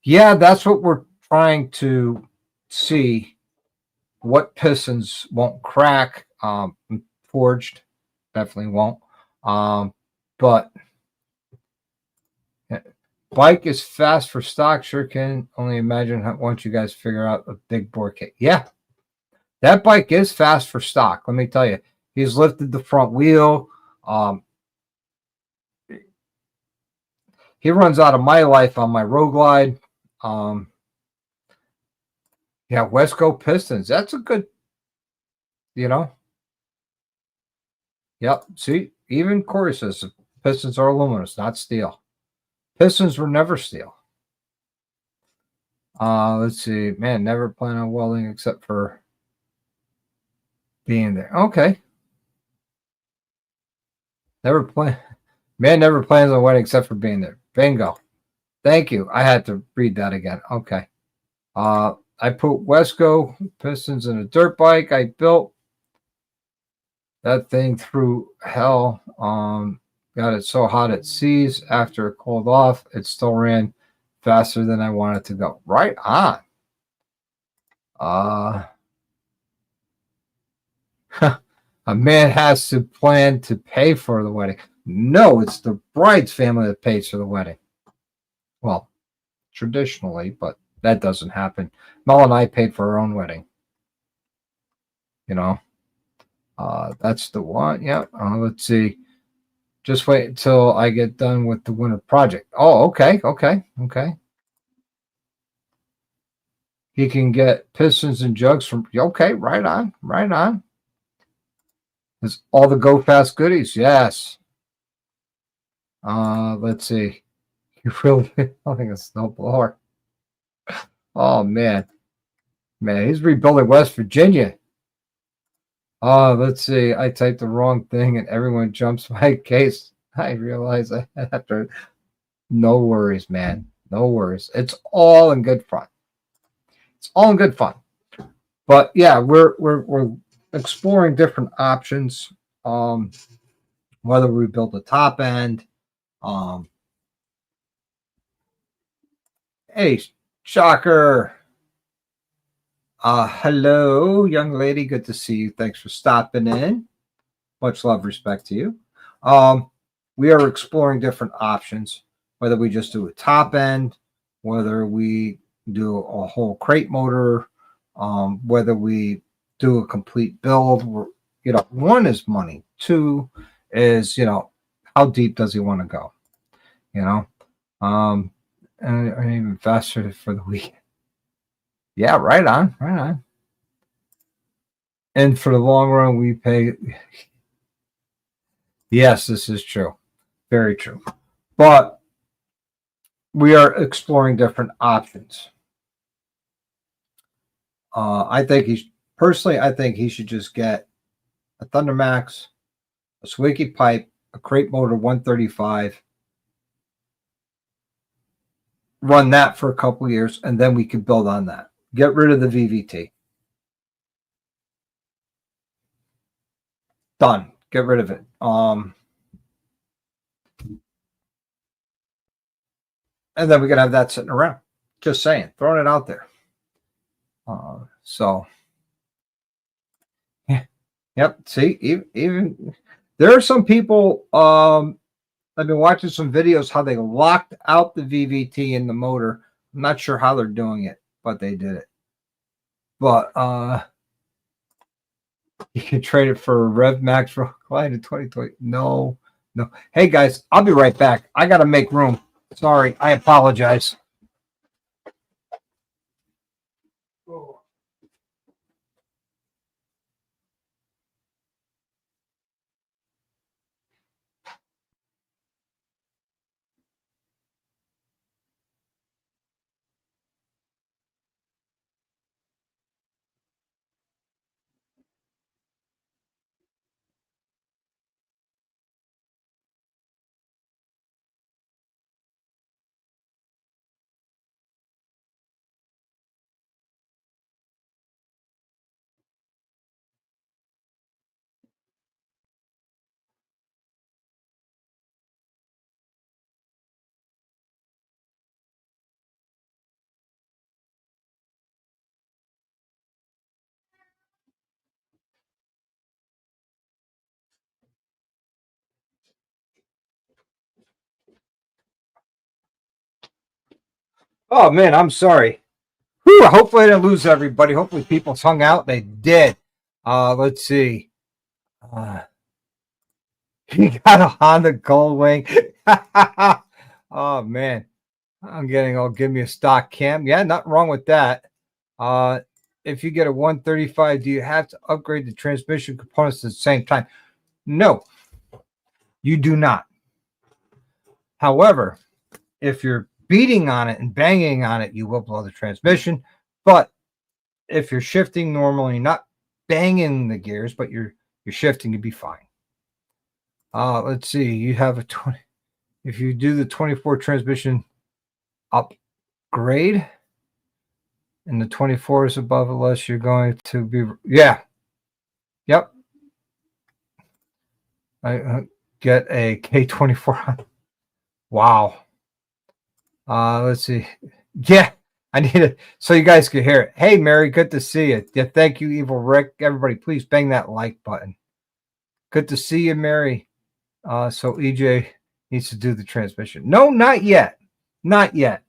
Yeah, that's what we're trying to see. What pistons won't crack. Forged definitely won't. But bike is fast for stock. Sure can only imagine once you guys figure out a big bore kit. Yeah, that bike is fast for stock. Let me tell you, he's lifted the front wheel. He runs out of my life on my Road Glide. Yeah, Wesco pistons. That's a good, Yep. See, even Corey says the pistons are aluminum, it's not steel. Pistons were never steel. Let's see. Man, never plan on welding except for being there. Okay. Never plans on wedding except for being there. Bingo. Thank you. I had to read that again. Okay. I put Wesco pistons in a dirt bike I built. That thing through hell. Got it so hot it seized. After it cooled off, it still ran faster than I wanted to go. Right on. A man has to plan to pay for the wedding. No, it's the bride's family that pays for the wedding. Well, traditionally, but that doesn't happen. Mel and I paid for our own wedding. That's the one. Yeah. Let's see. Just wait until I get done with the winter project. Oh, okay. He can get pistons and jugs from. Okay, right on. There's all the go fast goodies. Yes. Let's see. You really nothing a snowblower. Oh man, he's rebuilding West Virginia. Let's see. I typed the wrong thing and everyone jumps my case. I realize I have to. No worries, man. No worries. It's all in good fun. It's all in good fun. But yeah, we're exploring different options. Whether we build the top end. Hey, shocker. Hello, young lady. Good to see you. Thanks for stopping in. Much love, respect to you. We are exploring different options, whether we just do a top end, whether we do a whole crate motor, whether we do a complete build. One is money. Two is, how deep does he want to go? And even faster for the weekend. Yeah, right on. And for the long run, we pay. Yes, this is true. Very true. But we are exploring different options. I think he should just get a Thunder Max, a Sawicki pipe, a crate motor 135, run that for a couple of years, and then we can build on that. Get rid of the VVT. Done. Get rid of it. And then we can have that sitting around. Just saying, throwing it out there. So, yeah. Yep. See, even there are some people. I've been watching some videos how they locked out the VVT in the motor. I'm not sure how they're doing it, but they did it. But you can trade it for a Rev Max Glide in 2020. No. Hey guys, I'll be right back. I gotta make room. Sorry, I apologize. Oh man, I'm sorry. Whew, hopefully I didn't lose everybody. Hopefully people hung out. They did. Let's see. He got a Honda Goldwing. Oh man, I'm getting all give me a stock cam. Yeah, nothing wrong with that. If you get a 135, do you have to upgrade the transmission components at the same time? No, you do not. However, if you're beating on it and banging on it, you will blow the transmission. But if you're shifting normally, not banging the gears, but you're shifting, you'd be fine. Let's see. You have a 20. If you do the 24 transmission upgrade, and the 24 is above unless you're going to be. Yeah. Yep. I get a K24. Wow. Let's see. Yeah, I need it so you guys can hear it. Hey, Mary, good to see you. Yeah, thank you, Evil Rick. Everybody, please bang that like button. Good to see you, Mary. So EJ needs to do the transmission. No, not yet. Not yet,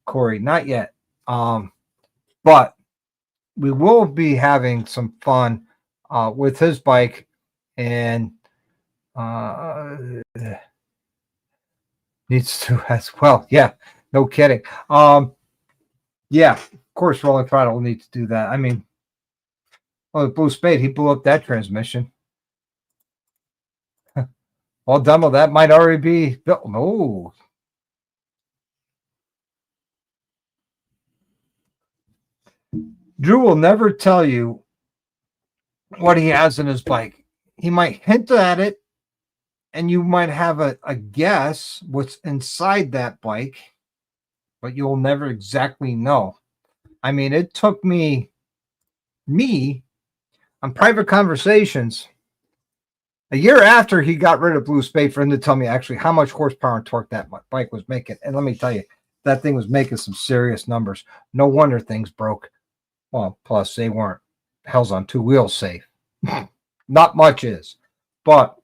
Corey. Not yet. But we will be having some fun with his bike, and Uh, needs to as well. Yeah, no kidding. Yeah, of course, Rolling Throttle will need to do that. I mean, well, Blue Spade, he blew up that transmission. Well, demo that might already be built. No, Drew will never tell you what he has in his bike. He might hint at it, and you might have a guess what's inside that bike, but you'll never exactly know. I mean, it took me on private conversations a year after he got rid of Blue Spade for him to tell me actually how much horsepower and torque that bike was making. And let me tell you, that thing was making some serious numbers. No wonder things broke. Well, plus they weren't hell's on two wheels safe. Not much is. But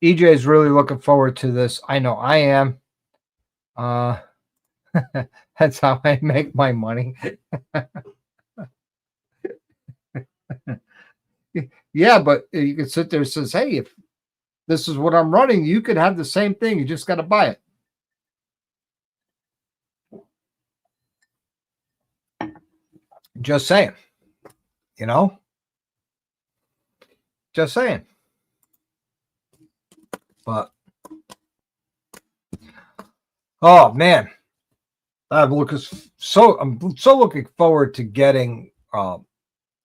EJ is really looking forward to this. I know I am. That's how I make my money. Yeah, but you can sit there and says, hey, if this is what I'm running, you could have the same thing. You just got to buy it. Just saying. You know? Just saying. But oh man. I'm so looking forward to getting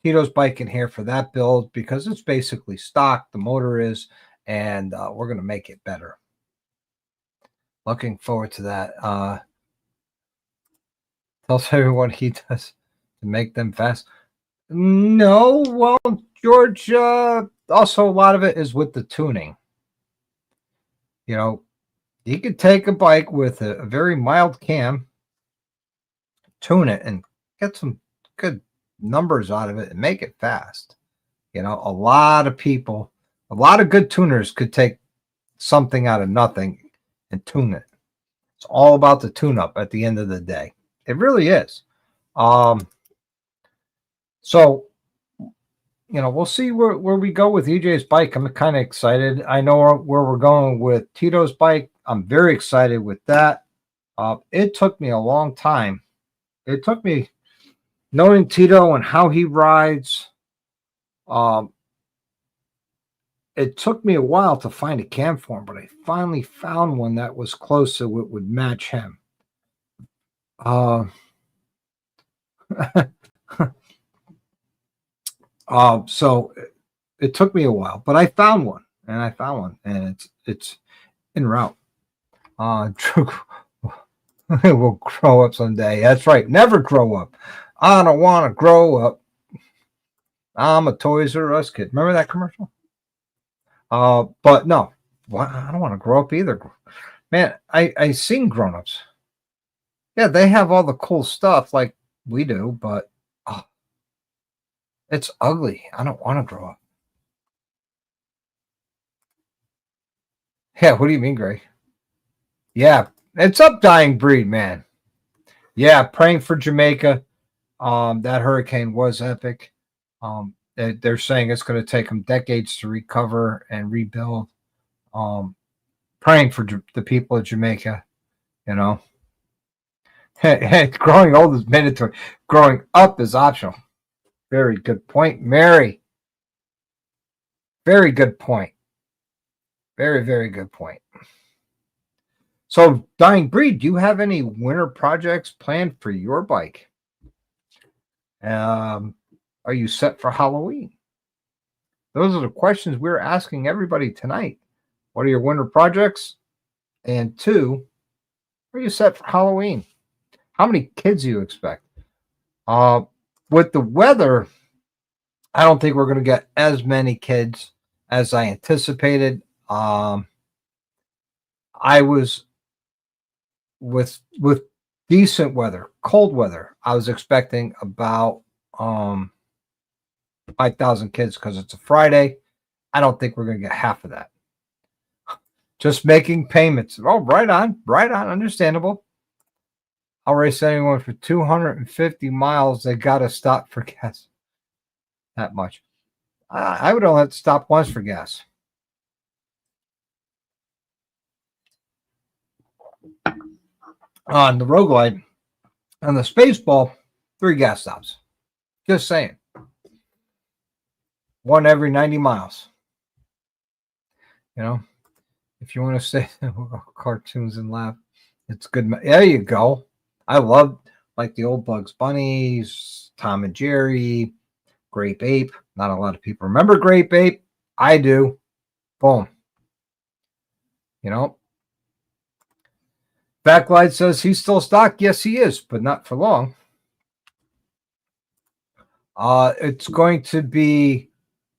Tito's bike in here for that build because it's basically stock, the motor is, and we're going to make it better. Looking forward to that. Tells everyone he does to make them fast. No, well, George, also a lot of it is with the tuning. You know, you could take a bike with a very mild cam, tune it, and get some good numbers out of it and make it fast. You know, a lot of people, a lot of good tuners could take something out of nothing and tune it. It's all about the tune up at the end of the day. It really is. So, you know, we'll see where we go with EJ's bike. I'm kind of excited. I know where we're going with Tito's bike. I'm very excited with that. It took me a long time. It took me knowing Tito and how he rides. It took me a while to find a cam for him, but I finally found one that was close so it would match him. So it took me a while, but I found one, and it's en route. We'll grow up someday. That's right. Never grow up. I don't want to grow up. I'm a Toys R Us kid. Remember that commercial? But no, I don't want to grow up either. Man, I seen grown-ups. Yeah, they have all the cool stuff like we do, but it's ugly. I don't want to grow up. Yeah, what do you mean, Greg? Yeah, it's up, dying breed, man. Yeah, praying for Jamaica. That hurricane was epic. They're saying it's going to take them decades to recover and rebuild. Praying for the people of Jamaica, you know. Growing old is mandatory. Growing up is optional. Very good point, Mary. Very good point. Very, very good point. So, Dying Breed, do you have any winter projects planned for your bike? Are you set for Halloween? Those are the questions we're asking everybody tonight. What are your winter projects? And two, are you set for Halloween? How many kids do you expect? With the weather, I don't think we're going to get as many kids as I anticipated. I was with decent weather, cold weather. I was expecting about 5,000 kids because it's a Friday. I don't think we're going to get half of that. Just making payments. Oh, right on, understandable. I'll race anyone for 250 miles. They got to stop for gas. That much. I would only have to stop once for gas. On the Road Glide, on the Spaceball, 3 gas stops. Just saying. One every 90 miles. You know, if you want to say cartoons and laugh, it's good. There you go. I love like the old Bugs Bunnies, Tom and Jerry, Grape Ape. Not a lot of people remember Grape Ape. I do. Boom. You know, Backlight says he's still stocked. Yes, he is, but not for long. It's going to be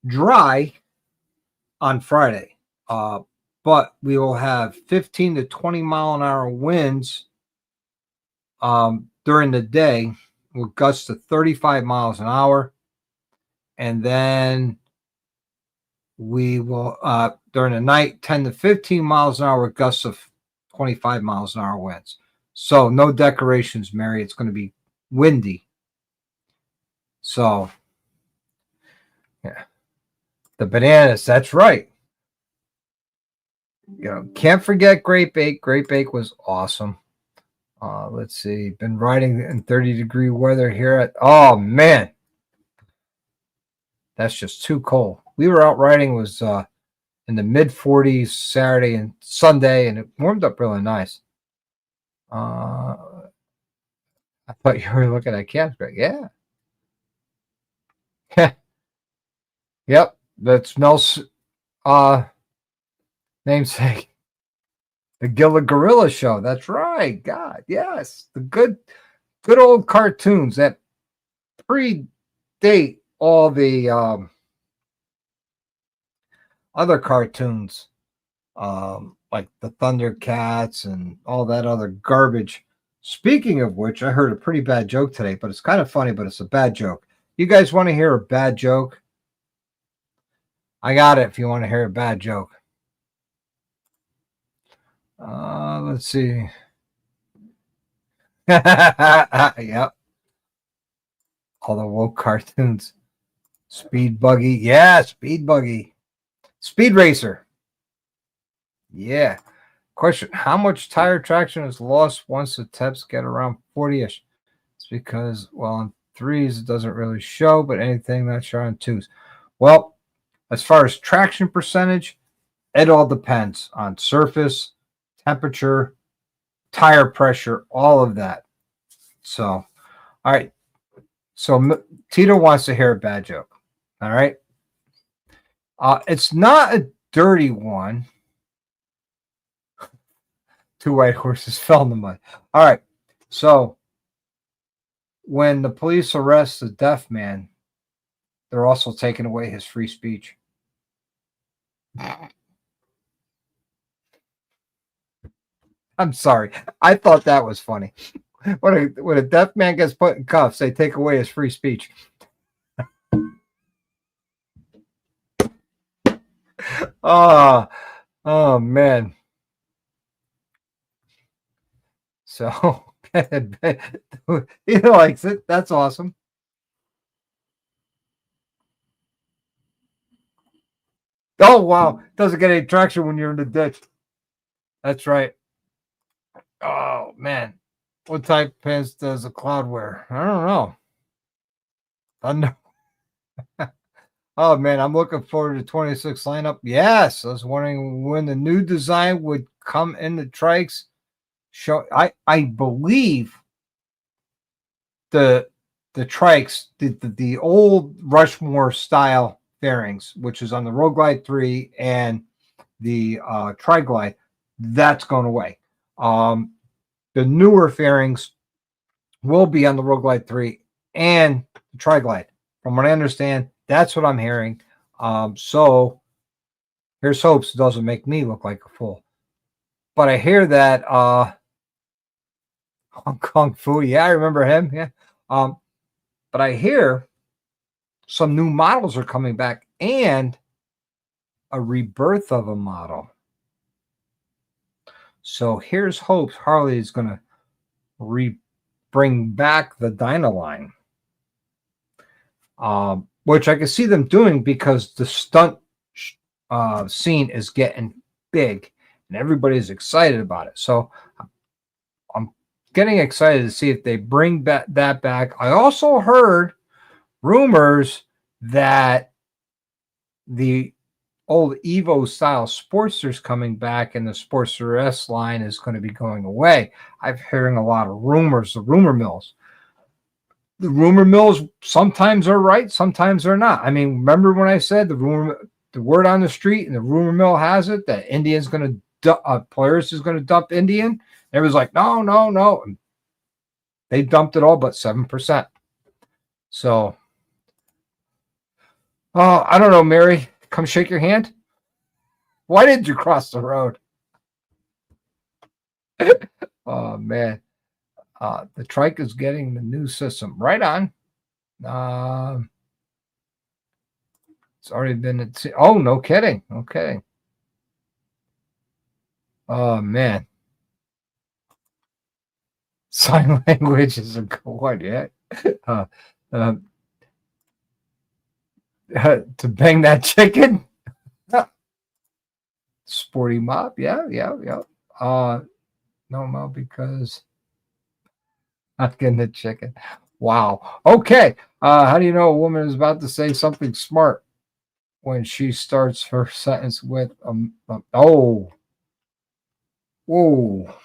dry on Friday, but we will have 15 to 20 mile an hour winds during the day with gusts to 35 miles an hour. And then we will, during the night, 10 to 15 miles an hour with gusts of 25 miles an hour winds. So no decorations, Mary. It's going to be windy. So, yeah. The bananas, that's right. You know, can't forget Grape Ape. Grape Ape was awesome. Let's see. Been riding in 30-degree weather here at, oh, man. That's just too cold. We were out riding, was in the mid-40s Saturday and Sunday, and it warmed up really nice. I thought you were looking at calves, Greg. Yeah. Yep. That's Mel's namesake. The Gilla Gorilla Show. That's right. God, yes. The good old cartoons that predate all the other cartoons, like the Thundercats and all that other garbage. Speaking of which, I heard a pretty bad joke today, but it's kind of funny, but it's a bad joke. You guys want to hear a bad joke? I got it if you want to hear a bad joke. Let's see. Yep. All the woke cartoons. Speed Buggy. Yeah, Speed Buggy. Speed Racer. Yeah. Question. How much tire traction is lost once the temps get around 40-ish? It's because, well, on 3s, it doesn't really show, but anything not sure on 2s. Well, as far as traction percentage, it all depends on surface, temperature, tire pressure, all of that. So, all right. So Tito wants to hear a bad joke. All right. It's not a dirty one. 2 white horses fell in the mud. All right. So when the police arrest the deaf man, they're also taking away his free speech. I'm sorry. I thought that was funny. When a deaf man gets put in cuffs, they take away his free speech. Oh man. So he likes it. That's awesome. Oh wow. Doesn't get any traction when you're in the ditch. That's right. Oh man. What type of pants does a cloud wear? I don't know. Thunder. Oh man, I'm looking forward to 26 lineup. Yes, I was wondering when the new design would come in the trikes. Show I believe the trikes, the old Rushmore style fairings, which is on the Road Glide 3 and the Tri-Glide, that's going away. The newer fairings will be on the Road Glide 3 and the Tri-Glide. From what I understand, that's what I'm hearing. So here's hopes it doesn't make me look like a fool. But I hear that Hong Kong Fu, yeah, I remember him. Yeah. But I hear some new models are coming back and a rebirth of a model. So here's hopes Harley is going to bring back the Dyna line, which I can see them doing because the stunt scene is getting big and everybody's excited about it. So I'm getting excited to see if they bring that back. I also heard rumors that the old Evo style Sportster's coming back and the Sportster S line is going to be going away. I'm hearing a lot of rumors, the rumor mills. The rumor mills sometimes are right, sometimes they're not. I mean, remember when I said the word on the street and the rumor mill has it that Indian's going to Polaris is going to dump Indian? Everyone's like, no, no, no. They dumped it all but 7%. So, I don't know, Mary. Come shake your hand. Why did you cross the road? Oh, man. The trike is getting the new system. Right on. It's already been. Oh, no kidding. No kidding. Oh, man. Sign language is a good one, yeah. To bang that chicken. Sporty Mob, yeah. No, because not getting the chicken. Wow. Okay. How do you know a woman is about to say something smart when she starts her sentence with oh, whoa.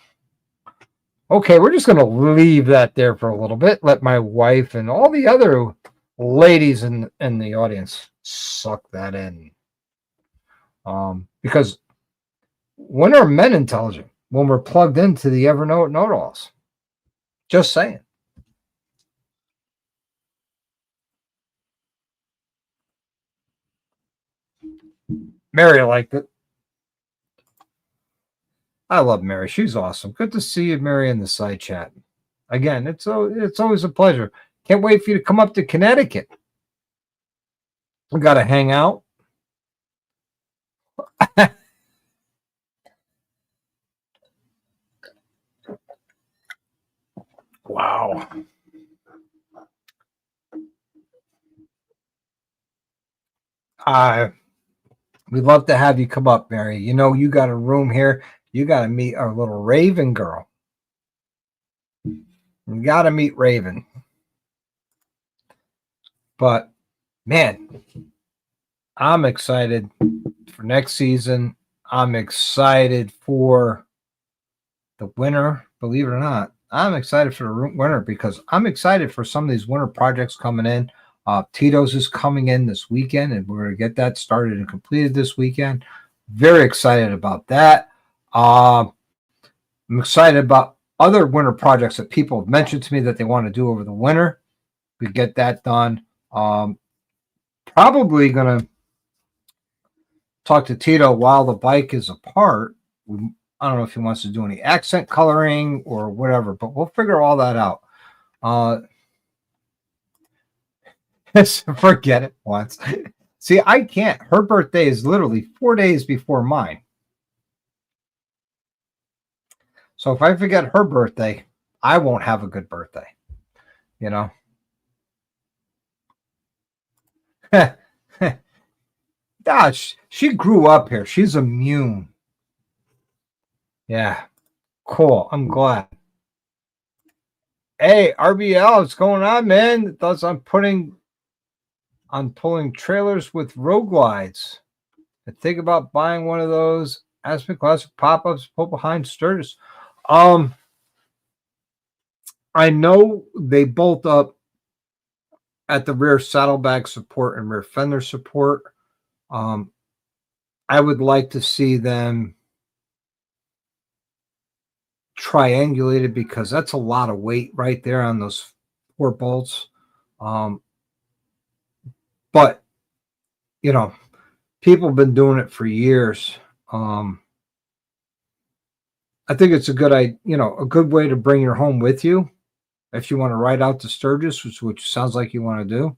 Okay, we're just going to leave that there for a little bit. Let my wife and all the other ladies in the audience suck that in. Because when are men intelligent? When we're plugged into the Evernote know-it-alls. Just saying. Mary liked it. I love Mary. She's awesome. Good to see you, Mary, in the side chat. Again, it's always a pleasure. Can't wait for you to come up to Connecticut. We got to hang out. Wow. We'd love to have you come up, Mary. You know, you got a room here. You got to meet our little Raven girl. You got to meet Raven. But, man, I'm excited for next season. I'm excited for the winter, believe it or not. I'm excited for the winter because I'm excited for some of these winter projects coming in. Tito's is coming in this weekend, and we're going to get that started and completed this weekend. Very excited about that. I'm excited about other winter projects that people have mentioned to me that they want to do over the winter. We get that done. Probably going to talk to Tito while the bike is apart. I don't know if he wants to do any accent coloring or whatever, but we'll figure all that out. Forget it once. See, I can't. Her birthday is literally 4 days before mine. So if I forget her birthday, I won't have a good birthday. You know? Gosh, she grew up here. She's immune. Yeah. Cool. I'm glad. Hey, RBL, what's going on, man? Thoughts on pulling trailers with road glides. I think about buying one of those Aspen Classic pop-ups put behind Sturgis. I know they bolt up at the rear saddlebag support and rear fender support. I would like to see them triangulated because that's a lot of weight right there on those 4 bolts. But, you know, people have been doing it for years. I think it's a good way to bring your home with you if you want to ride out to Sturgis, which sounds like you want to do.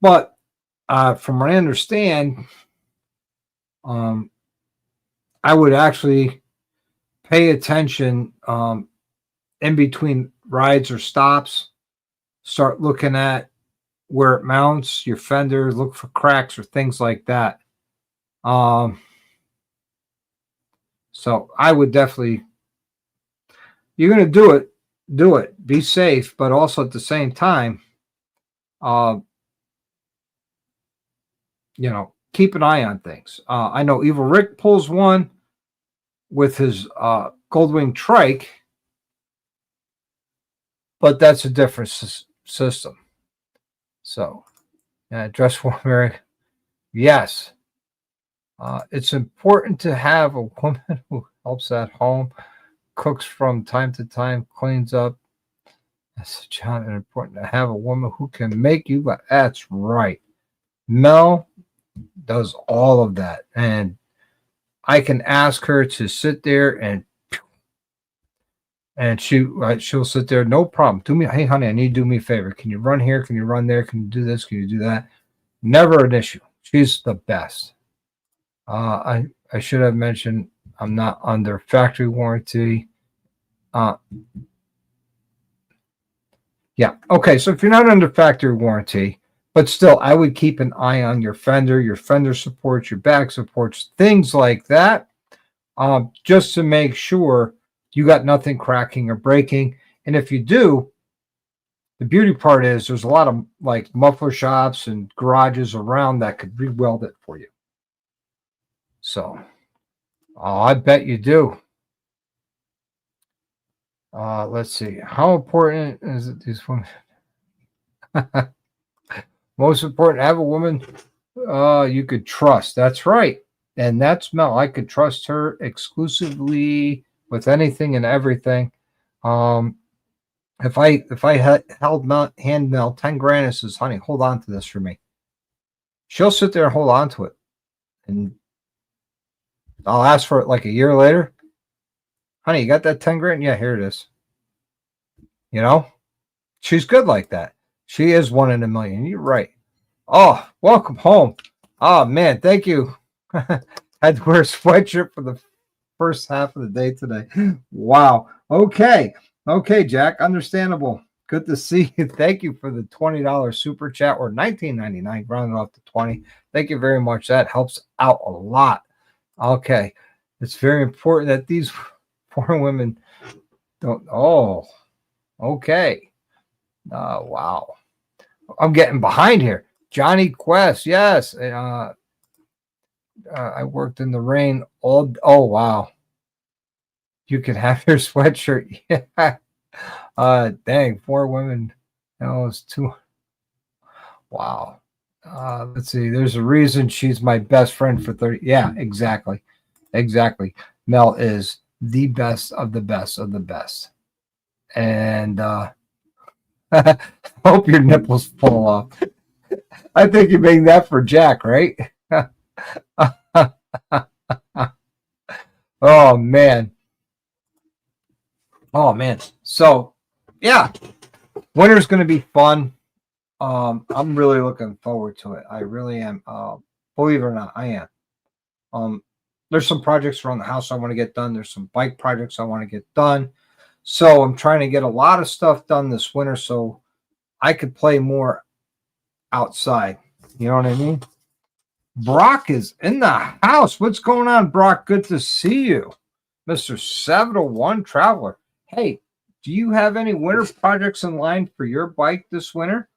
But from what I understand, I would actually pay attention in between rides or stops. Start looking at where it mounts, your fender, look for cracks or things like that. So I would definitely, you're going to do it. Be safe, but also at the same time, uh, keep an eye on things. I know Evil Rick pulls one with his Goldwing trike, but that's a different system. So, dress warm, Mary. Yes. It's important to have a woman who helps at home, cooks from time to time, cleans up. That's John, and important to have a woman who can make you. That's right. Mel does all of that, and I can ask her to sit there and she'll sit there, no problem. Do me, hey honey, I need you to do me a favor. Can you run here? Can you run there? Can you do this? Can you do that? Never an issue. She's the best. I should have mentioned I'm not under factory warranty. Yeah. Okay. So if you're not under factory warranty, but still, I would keep an eye on your fender supports, your back supports, things like that, just to make sure you got nothing cracking or breaking. And if you do, the beauty part is there's a lot of like muffler shops and garages around that could re-weld it for you. So, I bet you do. Let's see. How important is it these women? Most important, have a woman you could trust. That's right. And that's Mel. I could trust her exclusively with anything and everything. If I held hand Mel 10 grand and says, honey, hold on to this for me, she'll sit there and hold on to it. And I'll ask for it like a year later. Honey, you got that 10 grand? Yeah, here it is. She's good like that. She is one in a million. You're right. Oh, welcome home. Oh, man, thank you. Had to wear a sweatshirt for the first half of the day today. Wow. Okay, Jack, understandable. Good to see you. Thank you for the $20 super chat, or $19.99, rounding off to 20. Thank you very much. That helps out a lot. Okay. It's very important that these poor women don't. Oh, okay. Wow. I'm getting behind here. Johnny Quest. Yes. I worked in the rain all. Oh, wow. You can have your sweatshirt. Yeah. Dang, 4 women. That was 2. Wow. Let's see. There's a reason she's my best friend for 30. Yeah, exactly. Exactly. Mel is the best of the best of the best. And hope your nipples fall off. I think you're making that for Jack, right? Oh, man. Oh, man. So, yeah. Winter's going to be fun. I'm really looking forward to it. I really am. Believe it or not, I am. There's some projects around the house I want to get done. There's some bike projects I want to get done. So I'm trying to get a lot of stuff done this winter so I could play more outside. You know what I mean? Brock is in the house. What's going on, Brock? Good to see you. Mr. 701 Traveler. Hey, do you have any winter projects in line for your bike this winter?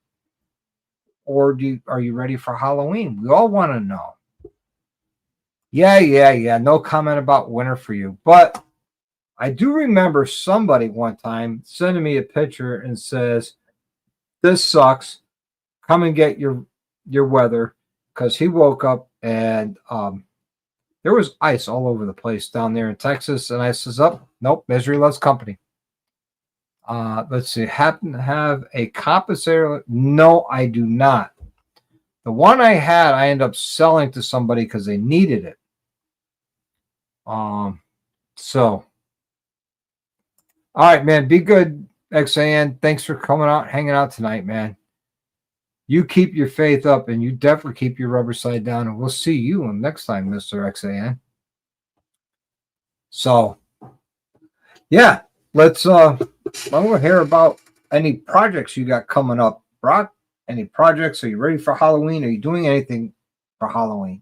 Or are you ready for Halloween? We all want to know. Yeah. No comment about winter for you. But I do remember somebody one time sending me a picture and says, this sucks. Come and get your weather, because he woke up and there was ice all over the place down there in Texas. And I says, oh, nope, misery loves company. Let's see. Happen to have a compensator? No, I do not. The one I had, I ended up selling to somebody because they needed it. So, all right, man. Be good, XAN. Thanks for coming out, hanging out tonight, man. You keep your faith up, and you definitely keep your rubber side down, and we'll see you next time, Mr. XAN. So, yeah, let's I want to hear about any projects you got coming up, Brock. Any projects? Are you ready for Halloween? Are you doing anything? for Halloween?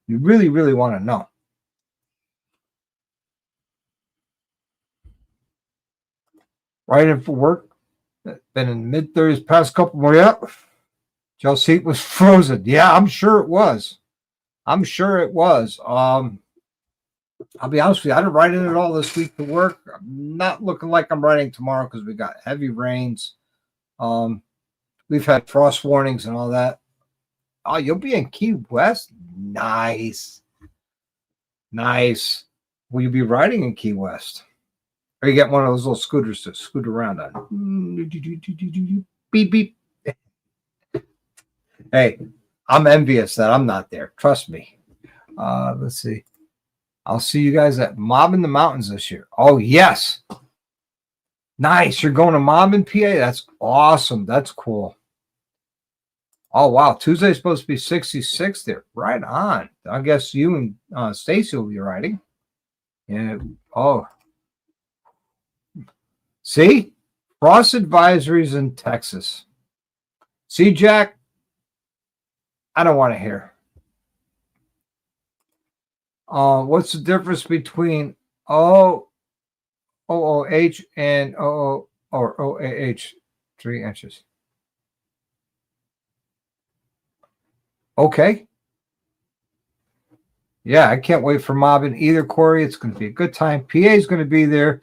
You really, really want to know. riding for work. Been in mid-30s past couple more. Yep. Joe's seat was frozen. Yeah, I'm sure it was. I'm sure it was. I'll be honest with you. I didn't ride in at all this week to work. I'm not looking like I'm riding tomorrow because we got heavy rains. We've had frost warnings and all that. Oh, you'll be in Key West? Nice. Nice. Will you be riding in Key West? Or you get one of those little scooters to scoot around on? Beep, beep. Hey, I'm envious that I'm not there. Trust me. Let's see. I'll see you guys at Mob in the Mountains this year. Oh, yes. Nice. You're going to Mob in PA? That's awesome. That's cool. Oh, wow. Tuesday's supposed to be 66 there. Right on. I guess you and Stacy will be riding. Yeah. Oh. See? Frost advisories in Texas. See, Jack? I don't want to hear. What's the difference between OOH and OAH? 3 inches. Okay. Yeah, I can't wait for mobbing either, Corey. It's going to be a good time. PA is going to be there.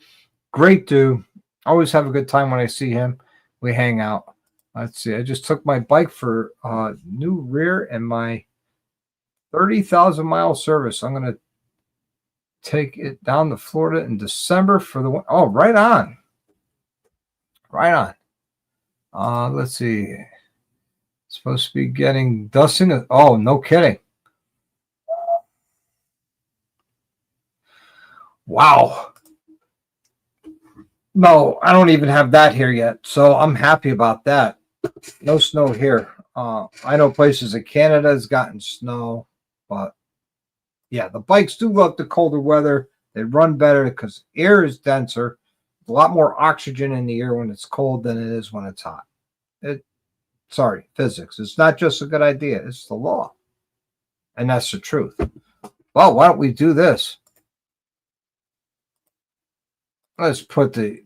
Great dude. Always have a good time when I see him. We hang out. Let's see. I just took my bike for new rear and my 30,000-mile service. I'm going to take it down to Florida in December for the one. Oh, right on. Right on. Let's see. Supposed to be getting dusting. Oh, no kidding. Wow. No, I don't even have that here yet. So I'm happy about that. No snow here. I know places in Canada has gotten snow, but yeah, the bikes do love the colder weather. They run better because air is denser. A lot more oxygen in the air when it's cold than it is when it's hot. Sorry, physics. It's not just a good idea. It's the law. And that's the truth. Well, why don't we do this? Let's put the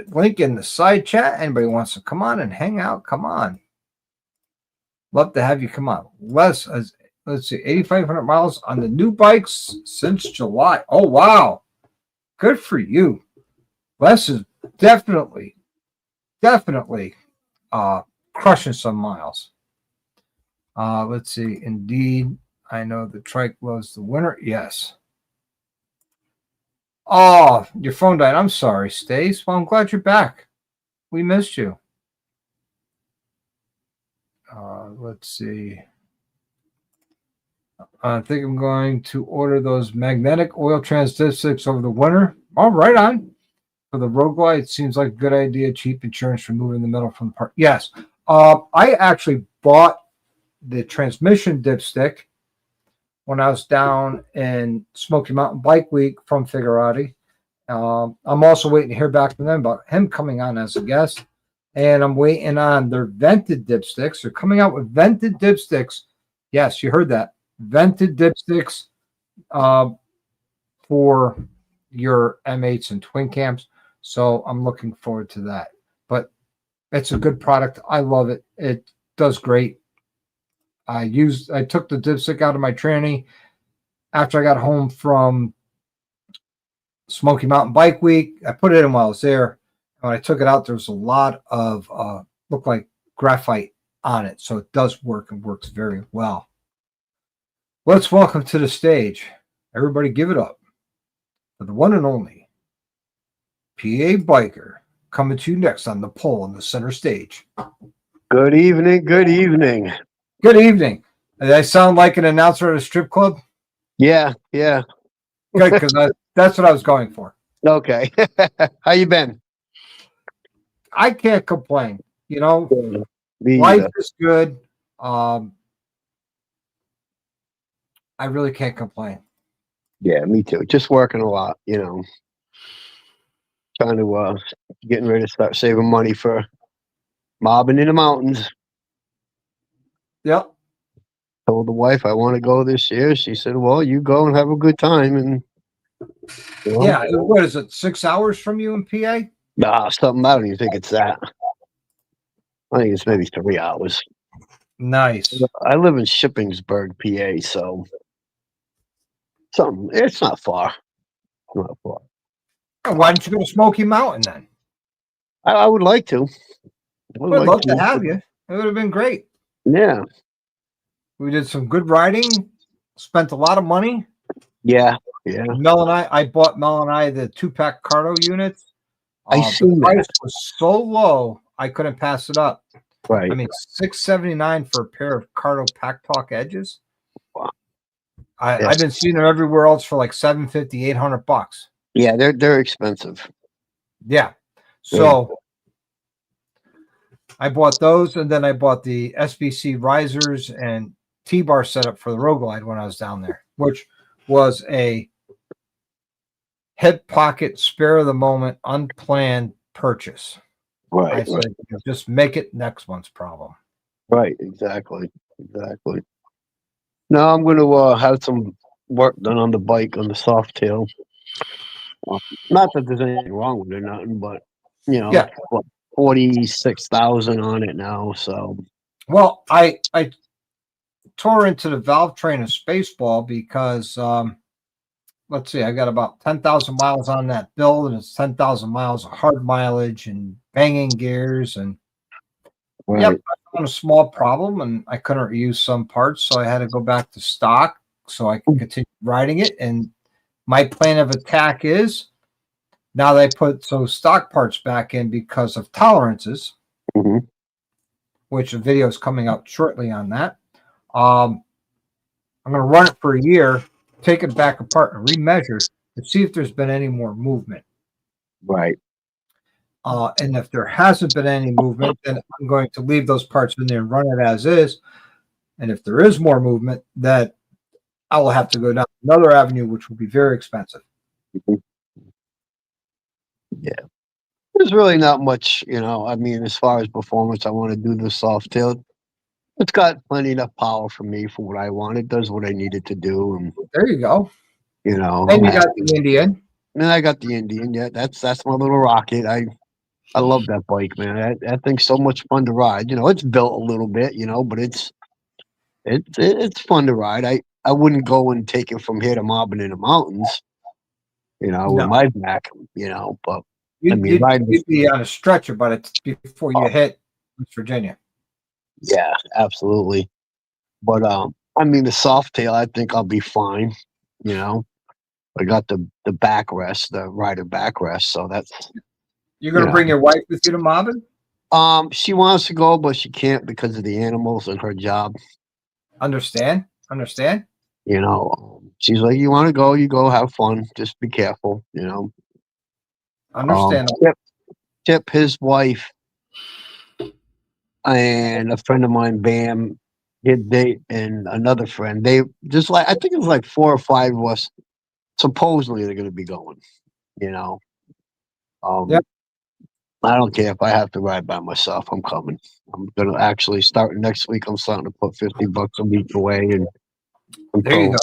link in the side chat. Anybody wants to come on and hang out, come on. Love to have you come on. Let's see, 8,500 miles on the new bikes since July. Oh, wow. Good for you. Les is definitely crushing some miles. Let's see. Indeed, I know the trike loves the winter. Yes. Oh, your phone died. I'm sorry, Stace. Well, I'm glad you're back. We missed you. Let's see. I think I'm going to order those magnetic oil transdipsticks over the winter. Oh, right on. For the Road Glide, it seems like a good idea. Cheap insurance removing the metal from the part. Yes. I actually bought the transmission dipstick when I was down in Smoky Mountain Bike Week from Figurati. I'm also waiting to hear back from them about him coming on as a guest. And I'm waiting on their vented dipsticks. They're coming out with vented dipsticks. Yes, you heard that. Vented dipsticks for your M8s and twin cams. So I'm looking forward to that. But it's a good product. I love it. It does great. I took the dipstick out of my tranny after I got home from Smoky Mountain Bike Week. I put it in while I was there. When I took it out, there was a lot of looked like graphite on it. So it does work and works very well. Let's welcome to the stage. Everybody give it up for the one and only PA Biker coming to you next on the pole on the center stage. Good evening. Good evening. Good evening. Did I sound like an announcer at a strip club? Yeah. Good, because that's what I was going for. Okay. How you been? I can't complain. You know, Me life either. is good. I really can't complain. Yeah, me too. Just working a lot, trying to getting ready to start saving money for mobbing in the mountains. Yep. Told the wife I want to go this year. She said, "Well, you go and have a good time." And Yeah, what is it? 6 hours from you in PA? Nah, something. I don't even think it's that. I think it's maybe 3 hours. Nice. I live in Shippensburg, PA, so something. It's not far. Not far. Oh, why don't you go to Smoky Mountain then? I would like to. I would We'd like love to to. have you. It would have been great. Yeah. We did some good riding, spent a lot of money. Yeah. Yeah. I bought Mel and I the 2-pack Cardo units. I The seen price that. was so low, I couldn't pass it up. Right. I mean, $679 for a pair of Cardo Pack Talk edges. Wow. I've been seeing them everywhere else for like $750, $800. Yeah, they're expensive. Yeah. So I bought those, and then I bought the SBC risers and T-bar setup for the Road Glide when I was down there, which was a hip pocket, spare of the moment, unplanned purchase. Right. I said, just make it next month's problem. Right. Exactly. Exactly. Now I'm going to have some work done on the bike on the soft tail. Not that there's anything wrong with it, nothing, but Yeah. it's what, 46,000 on it now. So Well, I tore into the valve train of Spaceball because let's see, I got about 10,000 miles on that build, and it's 10,000 miles of hard mileage and banging gears. And yep, I found a small problem, and I couldn't reuse some parts, so I had to go back to stock so I could continue riding it. And my plan of attack is now that I put those stock parts back in because of tolerances, which the video is coming out shortly on that. I'm going to run it for a year, take it back apart and remeasure to see if there's been any more movement. Right. And if there hasn't been any movement, then I'm going to leave those parts in there and run it as is. And if there is more movement, that I will have to go down another avenue, which will be very expensive. Yeah. There's really not much, I mean, as far as performance, I want to do the soft tail. It's got plenty enough power for me for what I want. It does what I need it to do. And, There you go. And I'm you got happy. the Indian. And I got the Indian. Yeah, that's my little rocket. I love that bike, man. That thing's so much fun to ride. It's built a little bit, but it's fun to ride. I wouldn't go and take it from here to Marvin in the mountains, with No. my back, but I mean, You'd be on a stretcher, but it's before you hit West Virginia. Yeah, absolutely. But I mean, the soft tail, I think I'll be fine. I got the backrest, the rider backrest, so that's. You're going to bring your wife with you to Marvin? She wants to go, but she can't because of the animals and her job. Understand? She's like, you want to go, you go, have fun, just be careful. Understand. Tip, his wife, and a friend of mine, Bam, they and another friend. They just I think it was like 4 or 5 of us. Supposedly they're going to be going. Yep. I don't care if I have to ride by myself. I'm coming. I'm going to actually start next week. I'm starting to put $50 a week away, and there you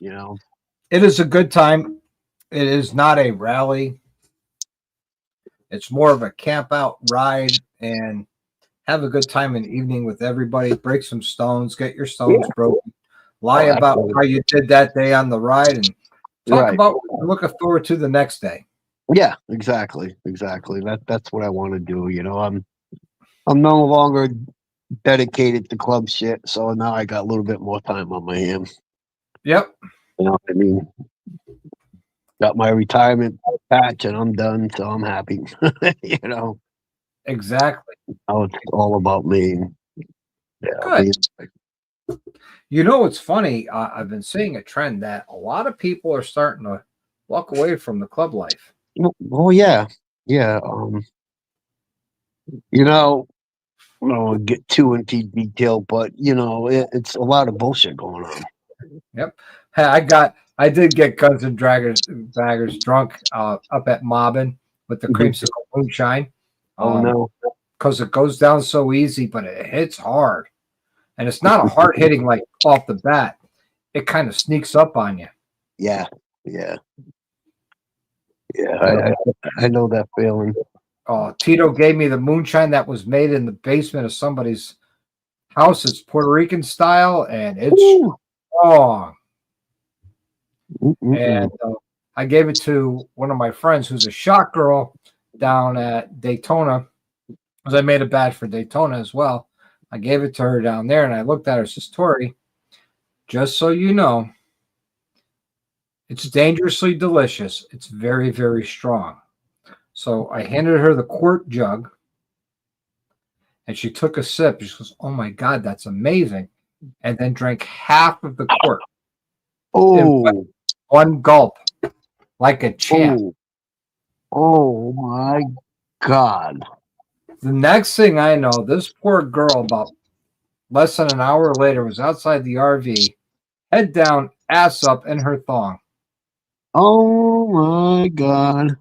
go. It is a good time. It is not a rally. It's more of a camp out ride and have a good time in the evening with everybody. Break some stones, get your stones broken. Lie about how you did that day on the ride, and talk about what you're looking forward to the next day. Yeah, exactly. That's what I want to do. I'm no longer dedicated to club shit, so now I got a little bit more time on my hands. Yep. You know what I mean? Got my retirement patch, and I'm done, so I'm happy. Exactly. Now it's all about me. Yeah. Good. It's funny. I've been seeing a trend that a lot of people are starting to walk away from the club life. Oh yeah. I don't want to get too into detail, but it's a lot of bullshit going on. Yep. Hey, I did get Guns and Daggers drunk up at Mobbin with the creamsicle moonshine. Oh no. Because it goes down so easy, but it hits hard. And it's not a hard hitting like off the bat. It kind of sneaks up on you. Yeah. Yeah, I know that feeling. Tito gave me the moonshine that was made in the basement of somebody's house. It's Puerto Rican style, and it's Ooh. strong. Mm-mm-mm. And I gave it to one of my friends who's a shot girl down at Daytona, because I made a batch for Daytona as well. I gave it to her down there, and I looked at her. Says, Tori, just so you know, it's dangerously delicious. It's very, very strong. So I handed her the quart jug, and she took a sip. She goes, "Oh my God, that's amazing!" And then drank half of the quart in Oh, one gulp, like a champ. oh, oh my God. The next thing I know, this poor girl, about less than an hour later, was outside the RV, head down, ass up in her thong. Oh my God.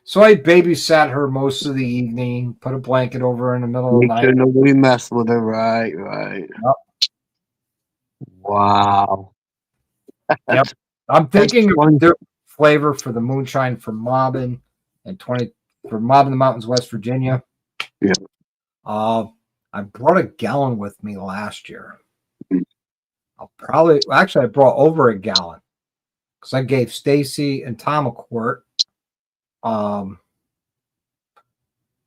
So I babysat her most of the evening, put a blanket over her in the middle of the Make night. sure nobody messed with her. Right, right. Yep. Wow. Yep. I'm That's thinking of a fun. different flavor for the moonshine for Mobbin and 20 for Mobbin the Mountains, West Virginia. Yeah. I brought a gallon with me last year. I brought over a gallon because I gave Stacy and Tom a quart.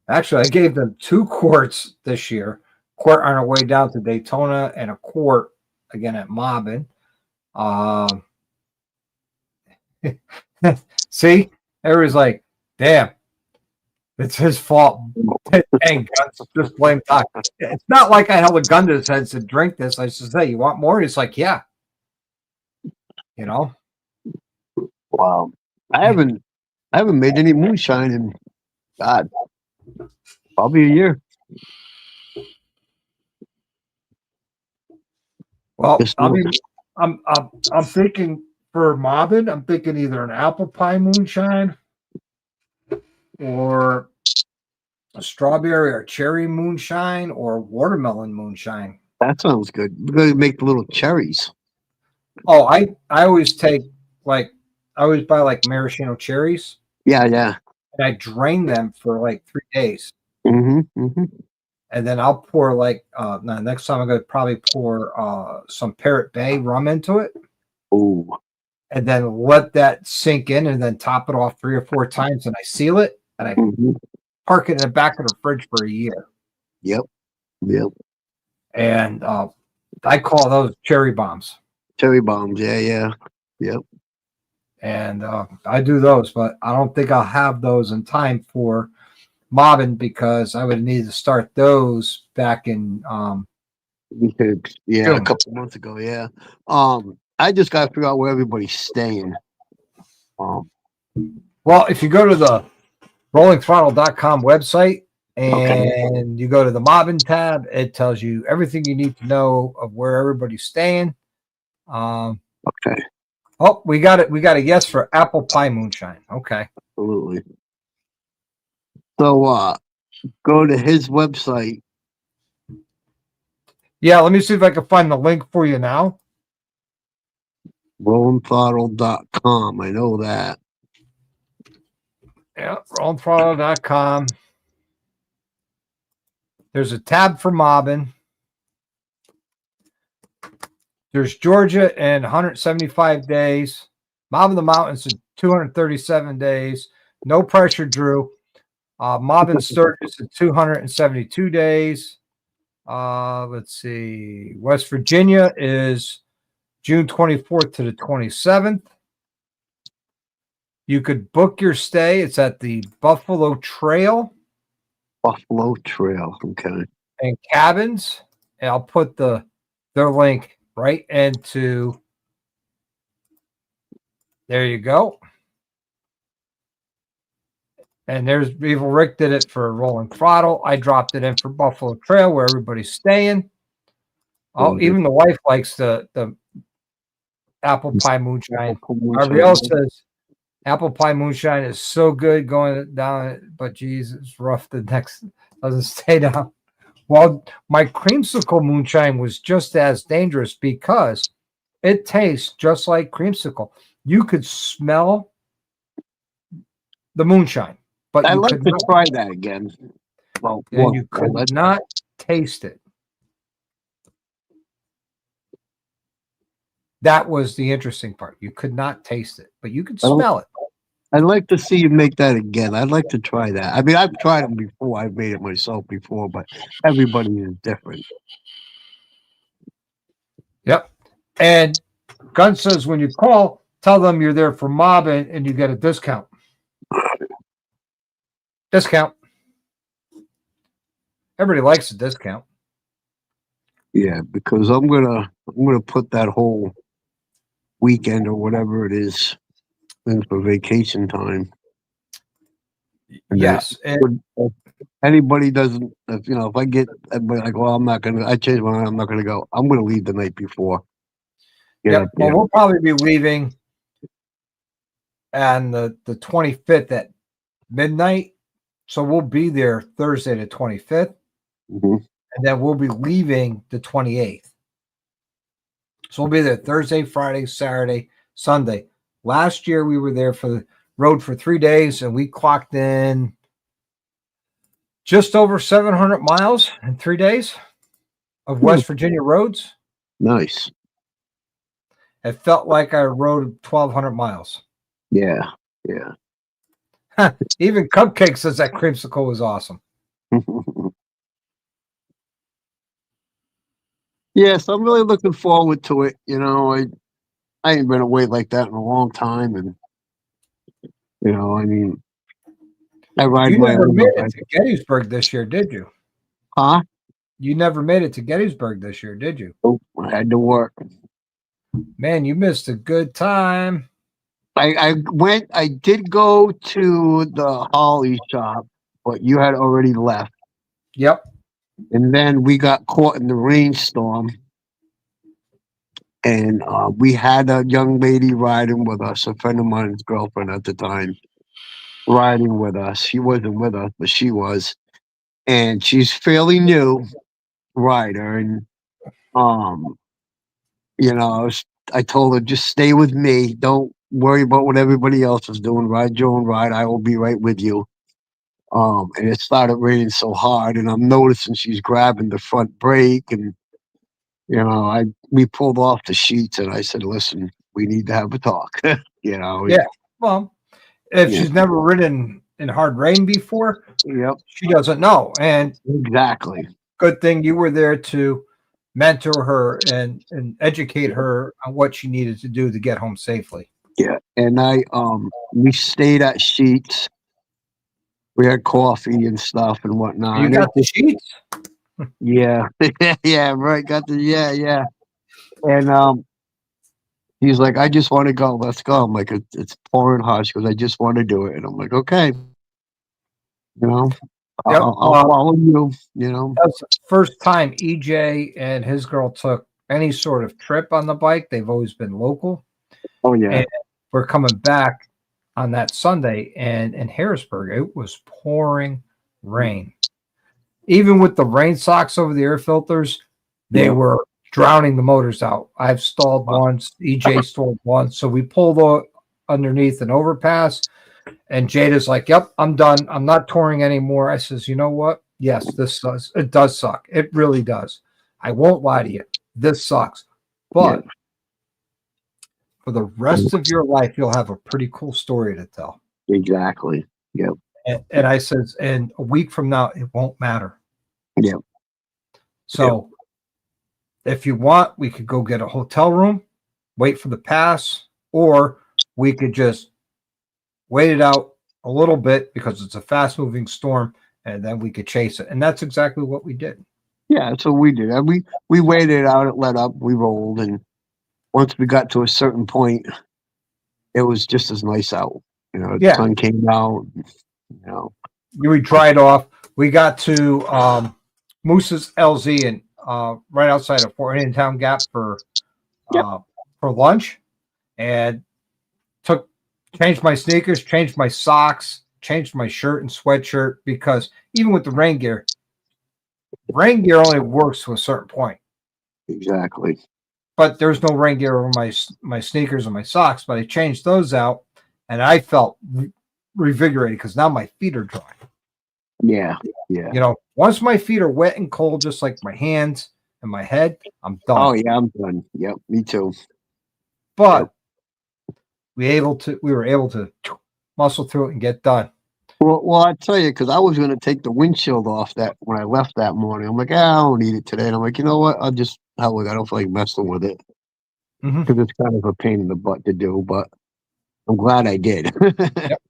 Actually, I gave them 2 quarts this year. Quart on our way down to Daytona, and a quart again at Mobbin. See, everybody's like, "Damn, it's his fault." Dang, guns, just blame Doc. It's not like I held a gun to his head and said, "Drink this." I said, "Hey, you want more?" He's like, "Yeah." You know. Wow. I haven't made any moonshine in God, probably a year. Well, Just I mean, I'm thinking for Mobbin, I'm thinking either an apple pie moonshine or a strawberry or cherry moonshine or watermelon moonshine. that sounds good. We're gonna make the little cherries. Oh, I always take like I always buy like maraschino cherries Yeah, yeah. and I drain them for like 3 days. Mm-hmm. Mm-hmm. And then I'll pour like now next time I'm gonna probably pour some Parrot Bay rum into it Oh. and then let that sink in and then top it off 3 or 4 times and I seal it and I Mm-hmm. park it in the back of the fridge for a year. Yep. Yep. And I call those cherry bombs. Cherry bombs. Yeah, yeah. Yep. And I do those, but I don't think I'll have those in time for Mobbin because I would need to start those back in Yeah, a June. couple months ago. Yeah. I just gotta figure out where everybody's staying. Um. Well, if you go to the rollingthrottle.com website Okay. and you go to the Mobbin tab, it tells you everything you need to know of where everybody's staying. Okay. Oh, we got it. We got a yes for apple pie moonshine. Okay. Absolutely. So go to his website. Yeah, let me see if I can find the link for you now. RollingThrottle.com. I know that. Yeah, rollingthrottle.com. There's a tab for Mobbin. There's Georgia in 175 days. Mobbin the Mountains in 237 days. No pressure, Drew. Mobbin Sturgis in 272 days. Let's see. West Virginia is June 24th to the 27th. You could book your stay. It's at the Buffalo Trail Buffalo Trail. Okay. and Cabins. And I'll put their link right into. There you go. And there's Evil Rick did it for Rolling Throttle. I dropped it in for Buffalo Trail where everybody's staying. Oh, even the wife likes the apple pie moonshine. Ariel says apple pie moonshine is so good going down, but geez, it's rough. The next doesn't stay down. Well, my creamsicle moonshine was just as dangerous because it tastes just like creamsicle. You could smell the moonshine, but I'd you like could to not, try that again. Well, and well, you could not taste it. That was the interesting part. You could not taste it, but you could smell it. I'd like to see you make that again. I'd like to try that. I mean, I've tried them before. I've made it myself before, but everybody is different. Yep. And Gunn says when you call, tell them you're there for mob and you get a discount. Discount. Everybody likes a discount. Yeah, because I'm gonna put that whole weekend or whatever it is in for vacation time. And then Yes. And if anybody doesn't, if I get everybody like, well, I'm not gonna. I changed my mind. I'm not gonna go. I'm gonna leave the night before. Get yep. up Well, there. we'll probably be leaving on the 25th at midnight. So we'll be there Thursday the 25th. Mm-hmm. And then we'll be leaving the 28th. So we'll be there Thursday, Friday, Saturday, Sunday. Last year we were there for the road for 3 days and we clocked in just over 700 miles in 3 days of West Virginia roads. Nice. It felt like I rode 1,200 miles. Yeah. Yeah. Even Cupcake says that creamsicle was awesome. Yes, I'm really looking forward to it. I ain't been away like that in a long time, and I mean, I ride You my never own made it bike. to Gettysburg this year, did you? Huh? You never made it to Gettysburg this year, did you? Oh, I had to work. Man, you missed a good time. I did go to the Harley shop, but you had already left. Yep. And then we got caught in the rainstorm. And we had a young lady riding with us, a friend of mine's girlfriend at the time, riding with us. She wasn't with us, but she was. And she's fairly new rider. And, um, I told her, just stay with me. Don't worry about what everybody else is doing. Ride your own ride. I will be right with you. And it started raining so hard, and I'm noticing she's grabbing the front brake, and we pulled off the sheets, and I said, "Listen, we need to have a talk." Yeah. Well, if Yeah, she's never ridden in hard rain before, yep, she doesn't know. And exactly. good thing you were there to mentor her and educate her on what she needed to do to get home safely. Yeah, and we stayed at Sheets. We had coffee and stuff and whatnot. You And got the sheets? yeah, yeah, right. Got the yeah. And he's like, I just want to go. Let's go. I'm like, it's pouring hard. She goes, I just want to do it. And I'm like, okay, you know, Yep. I'll follow you. That's the first time EJ and his girl took any sort of trip on the bike. They've always been local. Oh yeah, And we're coming back on that Sunday, and in Harrisburg, it was pouring rain. Even with the rain socks over the air filters, they were drowning the motors out. I've stalled once, EJ stalled once. So we pulled underneath an overpass, and Jada's like, "Yep, I'm done. I'm not touring anymore." I says, "You know what? Yes, this does. It does suck. It really does. I won't lie to you. This sucks. But for the rest of your life, you'll have a pretty cool story to tell." exactly. Yep, And I says, and a week from now, it won't matter. yep, So if you want, we could go get a hotel room, wait for the pass, or we could just wait it out a little bit because it's a fast moving storm, and then we could chase it. And that's exactly what we did. yeah. So we did. And we waited it out. It let up. We rolled, and once we got to a certain point, it was just as nice out. The Yeah. sun came out. We dried off. We got to Moose's LZ and right outside of Fort Indian Town Gap for lunch, and changed my sneakers, changed my socks, changed my shirt and sweatshirt, because even with the rain gear only works to a certain point. Exactly. But there's no rain gear over my sneakers and my socks. But I changed those out, and I felt revigorated because now my feet are dry. Yeah. Yeah. You know, once my feet are wet and cold, just like my hands and my head, I'm done. Oh yeah, I'm done. Yep, me too. But we were able to muscle through it and get done. Well, I tell you, because I was going to take the windshield off that when I left that morning. I'm like, I don't need it today, and I'm like, you know what? I'll just hell with it. I don't feel like messing with it Mhm. because it's kind of a pain in the butt to do. But I'm glad I did. Yep.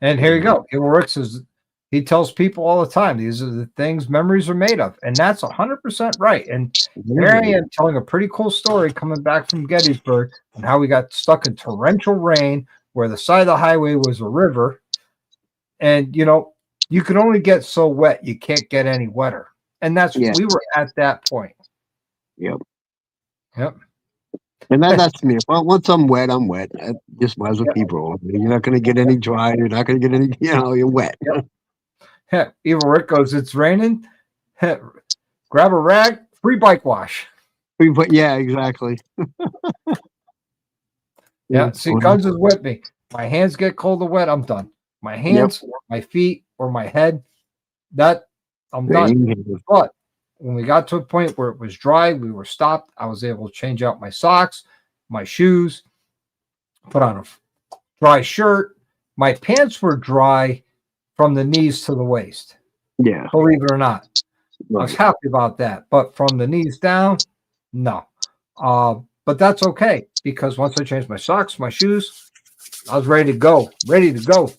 And here you go. It works as he tells people all the time. These are the things memories are made of, and that's 100% right. And here I am telling a pretty cool story coming back from Gettysburg and how we got stuck in torrential rain where the side of the highway was a river. And, you know, you can only get so wet. You can't get any wetter. And Yeah. we were at that point. Yep. Yep. And that's me. Well, once I'm wet, I'm wet. I just might as well Yep. keep rolling. You're not going to get any dry. You're not going to get any. You're wet. Yep. Even Rick goes, it's raining. Grab a rag, free bike wash. But yeah, exactly. Yeah. See, Guns is with me. My hands get cold or wet, I'm done. My hands, my feet, or my head, that I'm done. But when we got to a point where it was dry, we were stopped. I was able to change out my socks, my shoes, put on a dry shirt. My pants were dry from the knees to the waist. Yeah. Believe it or not. Right. I was happy about that. But from the knees down, no. But that's okay because once I changed my socks, my shoes, I was ready to go. Ready to go.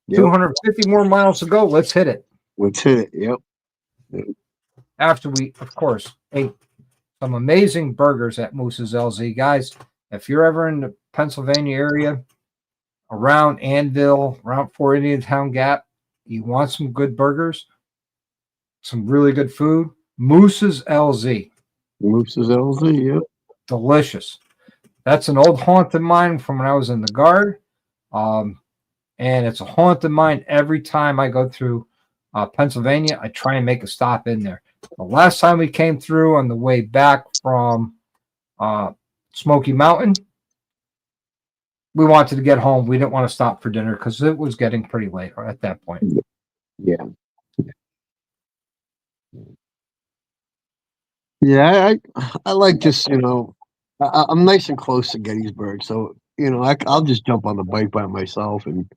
Yep. 250 more miles to go. Let's hit it. Let's hit it. Yep. After we, of course, ate some amazing burgers at Moose's LZ. Guys, if you're ever in the Pennsylvania area, around Annville, around Fort Indian Town Gap, you want some good burgers, some really good food, Moose's LZ. Moose's LZ, yep. Delicious. That's an old haunt of mine from when I was in the Guard. And it's a haunt of mine every time I go through Pennsylvania. I try and make a stop in there. The last time we came through on the way back from Smoky Mountain, we wanted to get home. We didn't want to stop for dinner because it was getting pretty late at that point. Yeah. Yeah, I like just, I'm nice and close to Gettysburg. So, I'll just jump on the bike by myself and,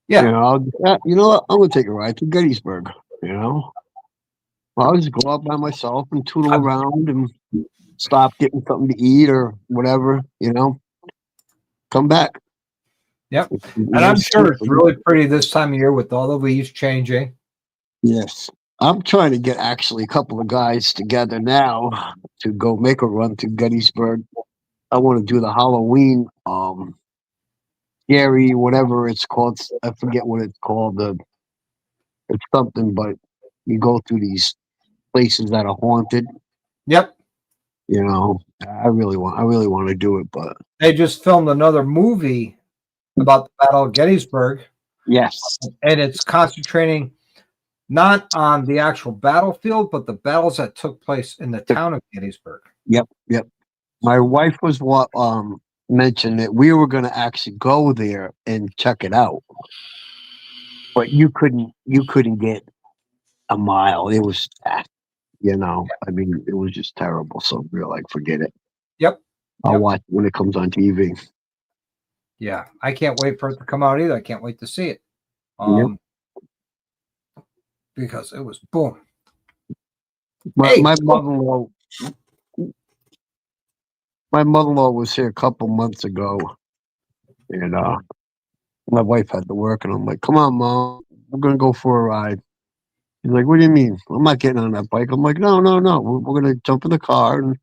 Yeah. you know what? I'm going to take a ride to Gettysburg, I'll just go out by myself and tootle around and stop getting something to eat or whatever, come back. Yep. And I'm sure it's really pretty this time of year with all the leaves changing. Yes. I'm trying to get actually a couple of guys together now to go make a run to Gettysburg. I want to do the Halloween, scary, whatever it's called. I forget what it's called. It's something, but you go through these places that are haunted. Yep. I really want to do it, but they just filmed another movie about the Battle of Gettysburg. Yes. And it's concentrating not on the actual battlefield, but the battles that took place in the town of Gettysburg. Yep. My wife was what mentioned that we were going to actually go there and check it out, but you couldn't get a mile. It was, I mean, it was just terrible. So we were like, forget it. Yep. I'll watch it when it comes on TV. Yeah, I can't wait for it to come out either. I can't wait to see it. Because it was boom. My mother-in-law was here a couple months ago, and my wife had to work, and I'm like, "Come on, Mom, we're gonna go for a ride." She's like, "What do you mean? I'm not getting on that bike." I'm like, "No, we're gonna jump in the car, and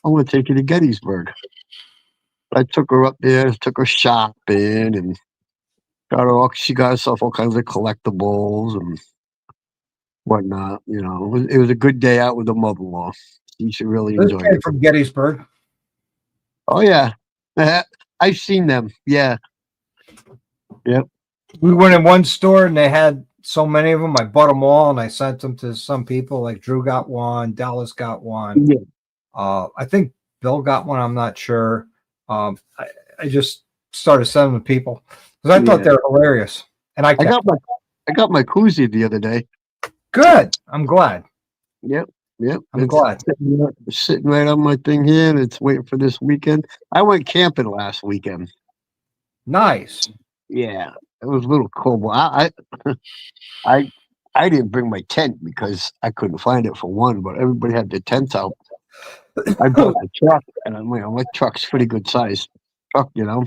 I'm gonna take you to Gettysburg." I took her up there, took her shopping, and she got herself all kinds of collectibles and whatnot. It was a good day out with the mother-in-law. She should really enjoy it. From Gettysburg. Oh yeah, I've seen them. Yeah. Yep. We went in one store and they had so many of them. I bought them all and I sent them to some people. Like Drew got one, Dallas got one. Yeah. I think Bill got one. I'm not sure. I just started sending them to people because I thought they were hilarious. And I I kept I got my koozie the other day. good. I'm glad. Yep. Yep. I'm It's glad. sitting right on my thing here, and it's waiting for this weekend. I went camping last weekend. Nice. Yeah, it was a little cold. Well, I I didn't bring my tent because I couldn't find it for one, but everybody had their tents out. I brought the truck, and my truck's pretty good size truck, you know.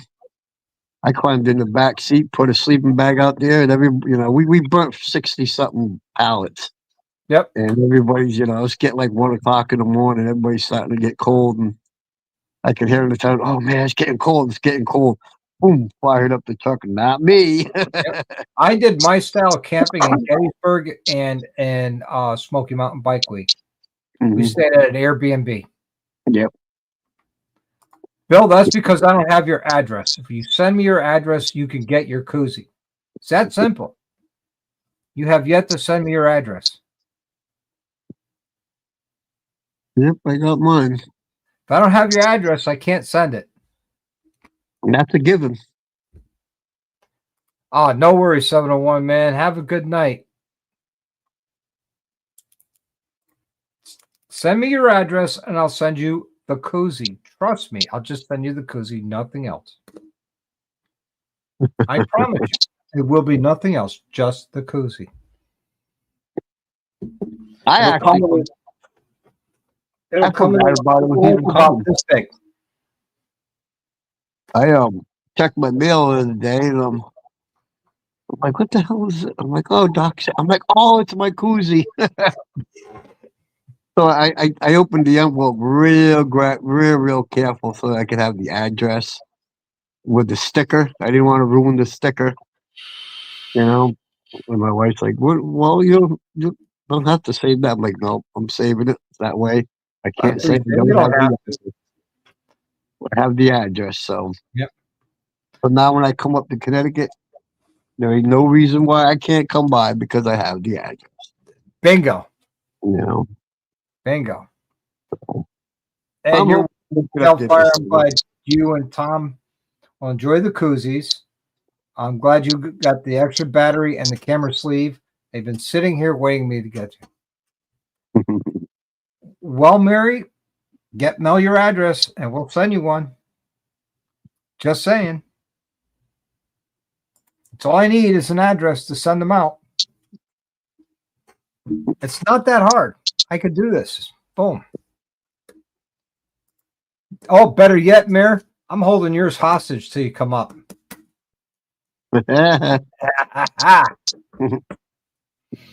I climbed in the back seat, put a sleeping bag out there, and we burnt 60 something pallets. Yep. And everybody's, it's getting like 1 o'clock in the morning. Everybody's starting to get cold, and I could hear in the town, "Oh man, it's getting cold! It's getting cold!" Boom! Fired up the truck. Not me. Yep. I did my style camping in Gettysburg and Smoky Mountain Bike Week. We stayed at an Airbnb. Yep. Bill, that's because I don't have your address. If you send me your address, you can get your koozie. It's that simple. You have yet to send me your address. Yep, I got mine. If I don't have your address, I can't send it. And that's a given. Oh, no worries, 701, man. Have a good night. Send me your address, and I'll send you the koozie. Trust me, I'll just send you the koozie, nothing else. I promise you, it will be nothing else, just the koozie. I It'll come forgot about it was even about coming. this big. I checked my mail the other day, and I'm like, "What the hell is it?" I'm like, "Oh, Doc." I'm like, "Oh, it's my koozie." So I opened the envelope real careful so I could have the address with the sticker. I didn't want to ruin the sticker, you know. And my wife's like, "What? Well, you don't have to save that." I'm like, "No, I'm saving it that way. I I can't say I appreciate it. You don't have to. have the address." So, Yep. but now when I come up to Connecticut, there ain't no reason why I can't come by because I have the address. Bingo. You know, Bingo. so And I'm you're hoping to get Hellfire. this I'm glad you and Tom will enjoy the koozies. I'm glad you got the extra battery and the camera sleeve. They've been sitting here waiting me to get you. Well, Mary, get Mel your address and we'll send you one. Just saying. That's all I need is an address to send them out. It's not that hard. I could do this. Boom. Oh, better yet, Mary, I'm holding yours hostage till you come up.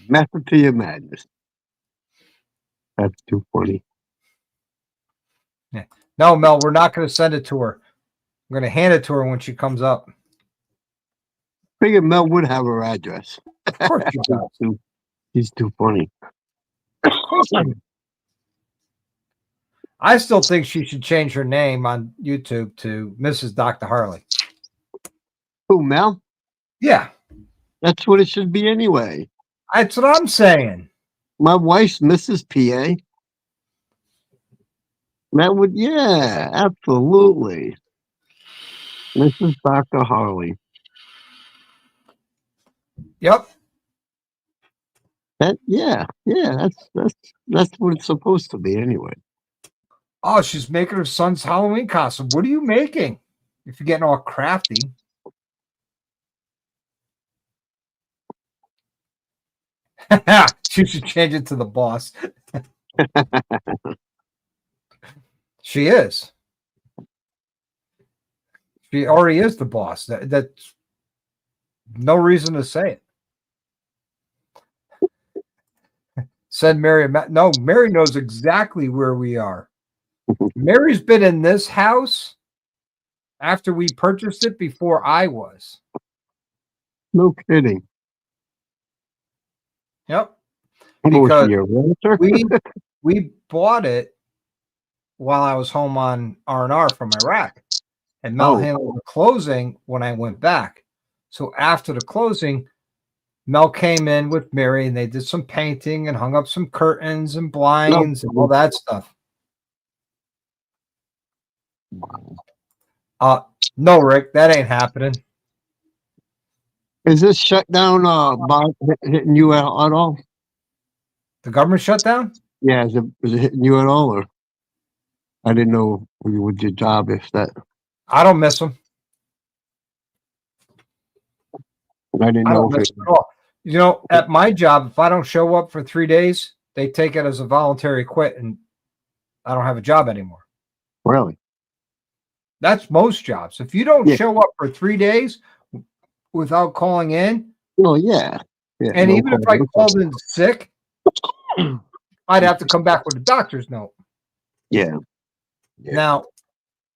Method to your madness. That's too funny. Yeah. No, Mel, we're not going to send it to her. I'm going to hand it to her when she comes up. Figured Mel would have her address. Of course she does. He's too funny. I still think she should change her name on YouTube to Mrs. Dr. Harley. Who, Mel? Yeah. That's what it should be anyway. That's what I'm saying. My wife's Mrs. PA. That would, yeah, absolutely. Mrs. Dr. Harley. Yep. Yeah, that's what it's supposed to be anyway. Oh, she's making her son's Halloween costume. What are you making? If you're getting all crafty. She should change it to the boss. She is. She already is the boss. That's no reason to say it. Send Mary no, Mary knows exactly where we are. Mary's been in this house after we purchased it before I was. No kidding. Yep. Because we bought it while I was home on R&R from Iraq. And Mel handled the closing when I went back. So after the closing, Mel came in with Mary and they did some painting and hung up some curtains and blinds and all that stuff. No, Rick, that ain't happening. Is this shutdown hitting you at all? The government shutdown? Yeah, is it hitting you at all, or I didn't know with your job if that. I don't miss them. I didn't I know don't if miss it. them at all. You know, at my job, if I don't show up for 3 days, they take it as a voluntary quit, and I don't have a job anymore. Really? That's most jobs. If you don't Yeah. show up for 3 days without calling in, Oh yeah. Yeah. and No even if I problem. called in sick, I'd have to come back with a doctor's note. Yeah. Yeah. Now,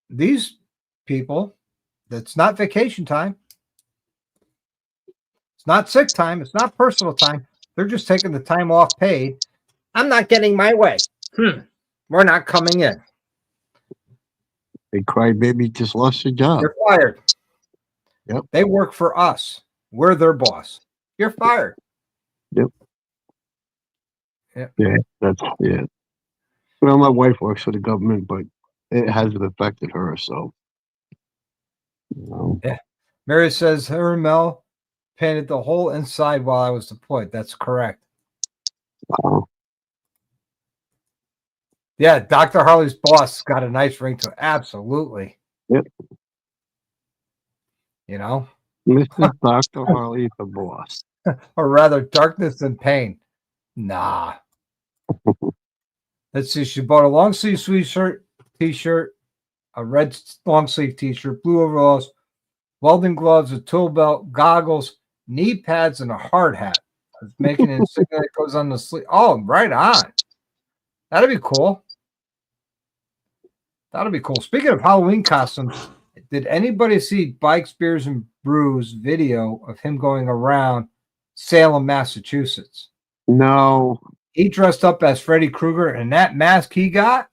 these people, that's not vacation time. It's not sick time. It's not personal time. They're just taking the time off paid. I'm not getting my way. We're not coming in. They crybaby just lost your job. You're fired. Yep. They work for us. We're their boss. You're fired. Yep. Yeah. Yeah. Yeah. Well, my wife works for the government, but it hasn't affected her. So. Yeah. Mary says her and Mel painted the whole inside while I was deployed. That's correct. Wow. Yeah, Dr. Harley's boss got a nice ring to it. Absolutely. Yep. You know, Mr. Dr. Harley, the boss. or rather, darkness and pain. Nah. Let's see. She bought a long sleeve sweatshirt, t-shirt, a red long sleeve t-shirt, blue overalls, welding gloves, a tool belt, goggles, knee pads, and a hard hat. I was making an insignia that goes on the sleeve. Oh, right on. That'd be cool. That'd be cool. Speaking of Halloween costumes, did anybody see Bikes, Beers, and Brews video of him going around Salem, Massachusetts? No. He dressed up as Freddy Krueger, and that mask he got.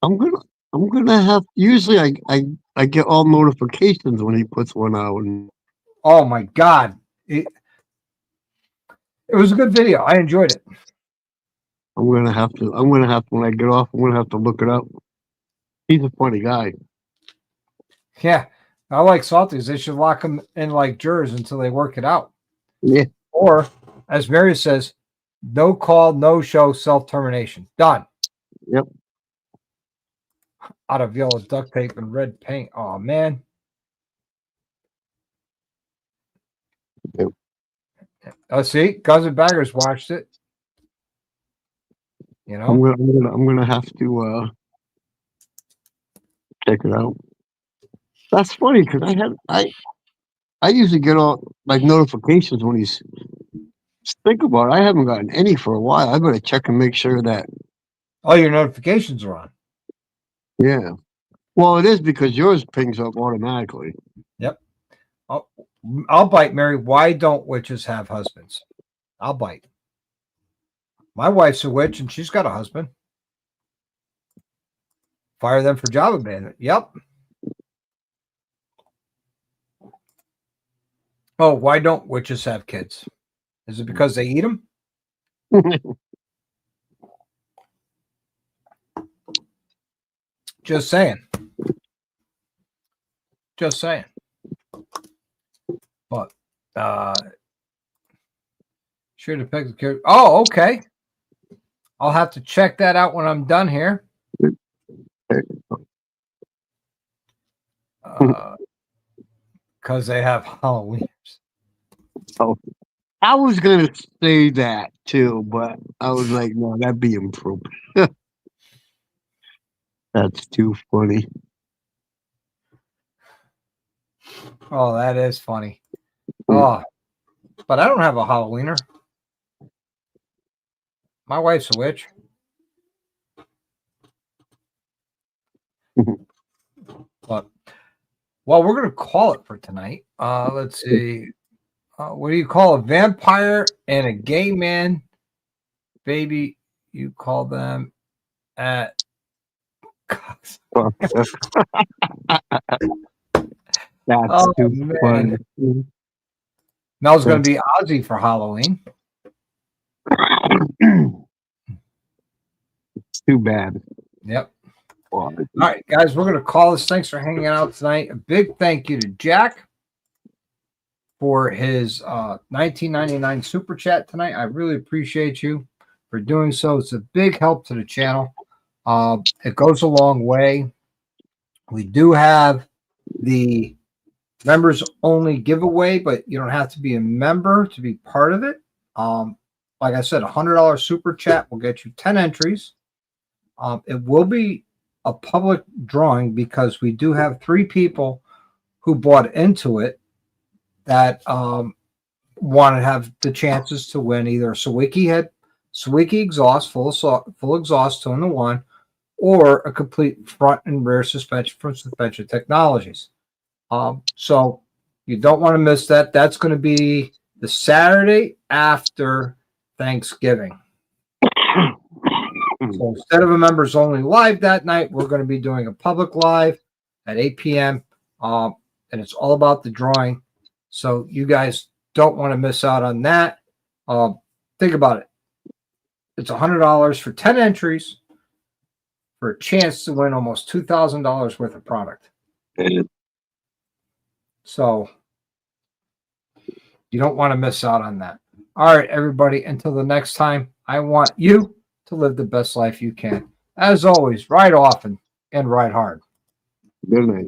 I'm gonna have. Usually, I get all notifications when he puts one out. And Oh my God. It was a good video. I enjoyed it. I'm gonna have to. When I get off. I'm gonna have to look it up. He's a funny guy. Yeah. I like Salties. They should lock them in like jurors until they work it out. Yeah. Or, as Mary says, no call, no show, self-termination. Done. Yep. Out of yellow duct tape and red paint. Oh, man. Yep. Oh, see, Guns and Baggers watched it. You know, I'm gonna have to check it out. That's funny because I usually get all like notifications when he's. Think about it. I haven't gotten any for a while. I better check and make sure that. all your notifications are on. Yeah. Well, it is because yours pings up automatically. Yep. I'll bite, Mary. Why don't witches have husbands? I'll bite. My wife's a witch and she's got a husband. Fire them for job abandonment. Yep. Oh, why don't witches have kids? Is it because they eat them? Just saying. Just saying. But should have picked the character. Oh, okay. I'll have to check that out when I'm done here. Because they have Halloween. Oh, I was gonna say that too, but I was like, no, that'd be improved. That's too funny. Oh, that is funny. Oh, but I don't have a Halloweener. My wife's a witch. But well, we're gonna call it for tonight. Let's see. What do you call a vampire and a gay man? Baby, you call them at That's oh, too man. funny. Mel's gonna be Ozzy for Halloween. It's too bad. Yep. Well, All right, guys, we're going to call this. Thanks for hanging out tonight. A big thank you to Jack for his 1999 super chat tonight. I really appreciate you for doing so. It's a big help to the channel. It goes a long way. We do have the members only giveaway, but you don't have to be a member to be part of it. Like I said, $100 super chat will get you 10 entries. It will be a public drawing because we do have 3 people who bought into it that want to have the chances to win either a Sawicki exhaust, full exhaust 2-in-1, or a complete front and rear suspension from Suspension Technologies. So you don't want to miss that. That's going to be the Saturday after Thanksgiving. So instead of a members only live that night, we're going to be doing a public live at 8 p.m. And it's all about the drawing. So you guys don't want to miss out on that. Think about it. It's $100 for 10 entries for a chance to win almost $2,000 worth of product. So you don't want to miss out on that. All right, everybody. Until the next time, I want you to live the best life you can. As always, ride often and ride hard. Good night.